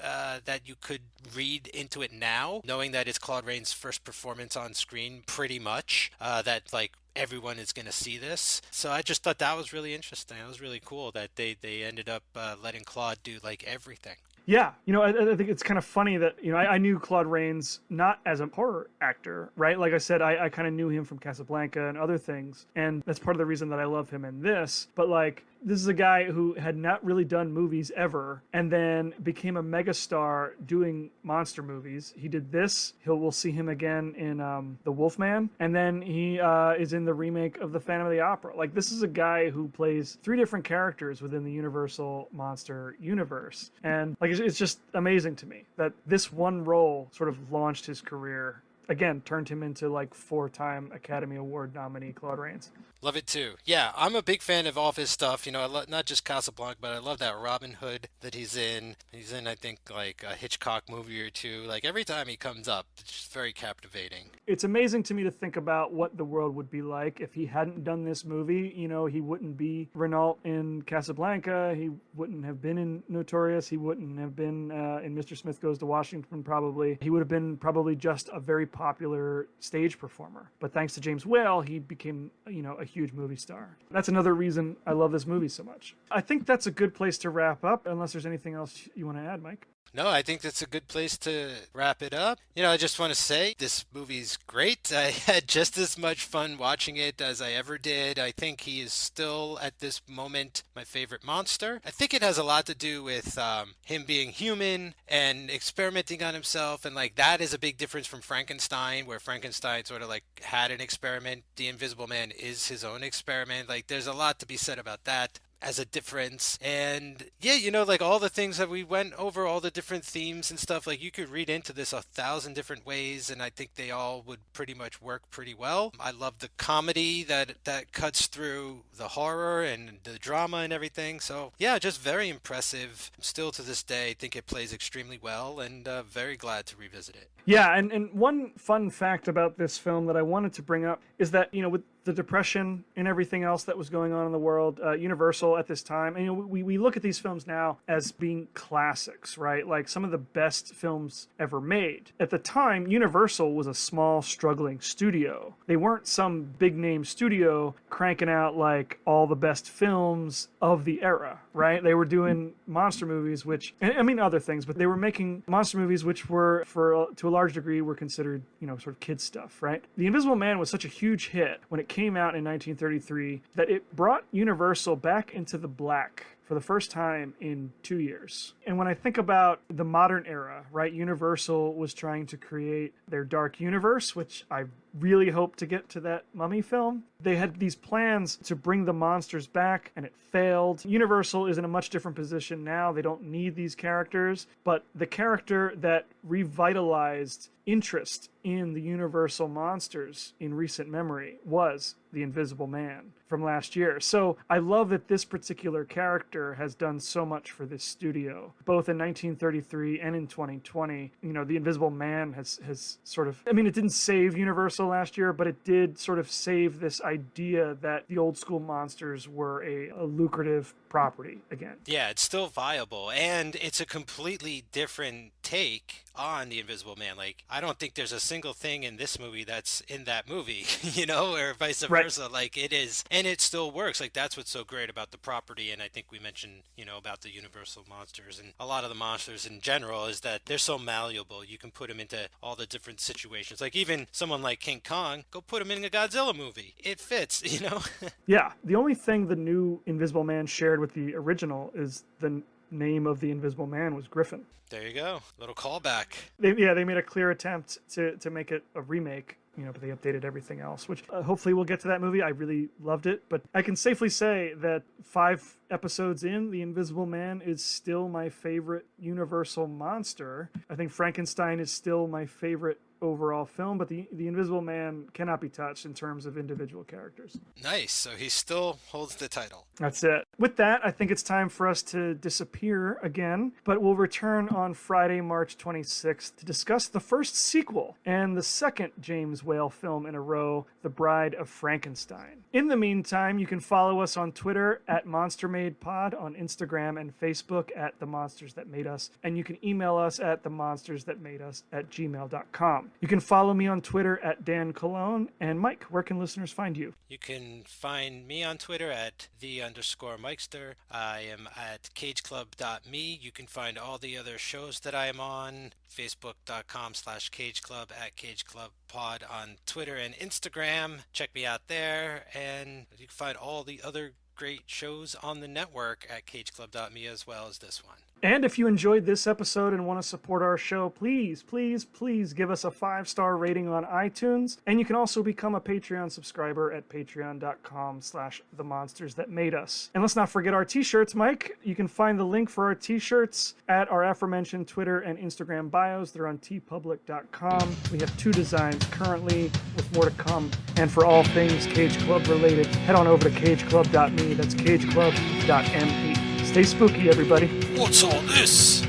that you could read into it now, knowing that it's Claude Rains' first performance on screen, pretty much, that like everyone is going to see this. So I just thought that was really interesting. It was really cool that they ended up letting Claude do like everything. Yeah, I think it's kind of funny that, I knew Claude Rains not as a horror actor, right? Like I said, I kind of knew him from Casablanca and other things, and that's part of the reason that I love him in this. But like, this is a guy who had not really done movies ever, and then became a megastar doing monster movies. He did this. We'll see him again in The Wolfman, and then he is in the remake of The Phantom of the Opera. Like, this is a guy who plays 3 different characters within the Universal monster universe, and like, it's just amazing to me that this one role sort of launched his career. Again, turned him into like 4-time Academy Award nominee Claude Rains. Love it too. Yeah, I'm a big fan of all of his stuff. I love not just Casablanca, but I love that Robin Hood that he's in. He's in, I think, like a Hitchcock movie or 2. Like every time he comes up, it's just very captivating. It's amazing to me to think about what the world would be like if he hadn't done this movie. He wouldn't be Renault in Casablanca. He wouldn't have been in Notorious. He wouldn't have been in Mr. Smith Goes to Washington, probably. He would have been probably just a very popular stage performer. But thanks to James Whale, he became, a huge movie star. That's another reason I love this movie so much. I think that's a good place to wrap up, unless there's anything else you want to add, Mike. No, I think that's a good place to wrap it up. I just want to say this movie's great. I had just as much fun watching it as I ever did. I think he is still, at this moment, my favorite monster. I think it has a lot to do with him being human and experimenting on himself. And like that is a big difference from Frankenstein, where Frankenstein sort of like had an experiment. The Invisible Man is his own experiment. Like there's a lot to be said about that as a difference. And yeah, like all the things that we went over, all the different themes and stuff, like you could read into this 1,000 different ways, and I think they all would pretty much work pretty well. I love the comedy that cuts through the horror and the drama and everything. So yeah, just very impressive. Still to this day, I think it plays extremely well, and very glad to revisit it. Yeah, and one fun fact about this film that I wanted to bring up is that, with the Depression and everything else that was going on in the world, Universal at this time, and we look at these films now as being classics, right? Like some of the best films ever made. At the time, Universal was a small, struggling studio. They weren't some big name studio cranking out like all the best films of the era, right? They were doing monster movies, which, I mean other things, but they were making monster movies which were, to a large degree, were considered, sort of kid stuff, right? The Invisible Man was such a huge hit when it came out in 1933 that it brought Universal back into the black for the first time in 2 years. And when I think about the modern era, right, Universal was trying to create their dark universe, which I really hope to get to that Mummy film. They had these plans to bring the monsters back, and it failed. Universal is in a much different position now. They don't need these characters, but the character that revitalized interest in the Universal monsters in recent memory was the Invisible Man from last year. So I love that this particular character has done so much for this studio, both in 1933 and in 2020. The Invisible Man has sort of, I mean, it didn't save Universal last year, but it did sort of save this idea that the old school monsters were a lucrative property again. Yeah, it's still viable, and it's a completely different take on the Invisible Man. Like, I don't think there's a single thing in this movie that's in that movie, or vice versa. Right. Like, it is, and it still works. Like, that's what's so great about the property. And I think we mentioned, about the Universal monsters and a lot of the monsters in general is that they're so malleable. You can put them into all the different situations. Like, even someone like King Kong, go put him in a Godzilla movie. It fits, Yeah. The only thing the new Invisible Man shared with the original is the name of the Invisible Man was Griffin. There you go. Little callback. They made a clear attempt to make it a remake, but they updated everything else, which hopefully we'll get to that movie. I really loved it, but I can safely say that 5 episodes in, the Invisible Man is still my favorite Universal monster. I think Frankenstein is still my favorite overall film, but the Invisible Man cannot be touched in terms of individual characters. Nice. So he still holds the title. That's it. With that, I think it's time for us to disappear again, but we'll return on Friday, March 26th to discuss the first sequel and the second James Whale film in a row, The Bride of Frankenstein. In the meantime, you can follow us on Twitter at MonsterMadePod, on Instagram and Facebook at The Monsters That Made Us, and you can email us at themonstersthatmadeus@gmail.com. You can follow me on Twitter at Dan Colon. And Mike, where can listeners find you? You can find me on Twitter at _Mikester. I am at cageclub.me. You can find all the other shows that I am on, facebook.com/cageclub, at cageclubpod on Twitter and Instagram. Check me out there, and you can find all the other great shows on the network at cageclub.me as well as this one. And if you enjoyed this episode and want to support our show, please, please, please give us a 5-star rating on iTunes. And you can also become a Patreon subscriber at patreon.com/themonstersthatmadeus. And let's not forget our t-shirts, Mike. You can find the link for our t-shirts at our aforementioned Twitter and Instagram bios. They're on tpublic.com. We have 2 designs currently with more to come. And for all things Cage Club related, head on over to cageclub.me. That's cageclub.me. Stay spooky, everybody. What's all this?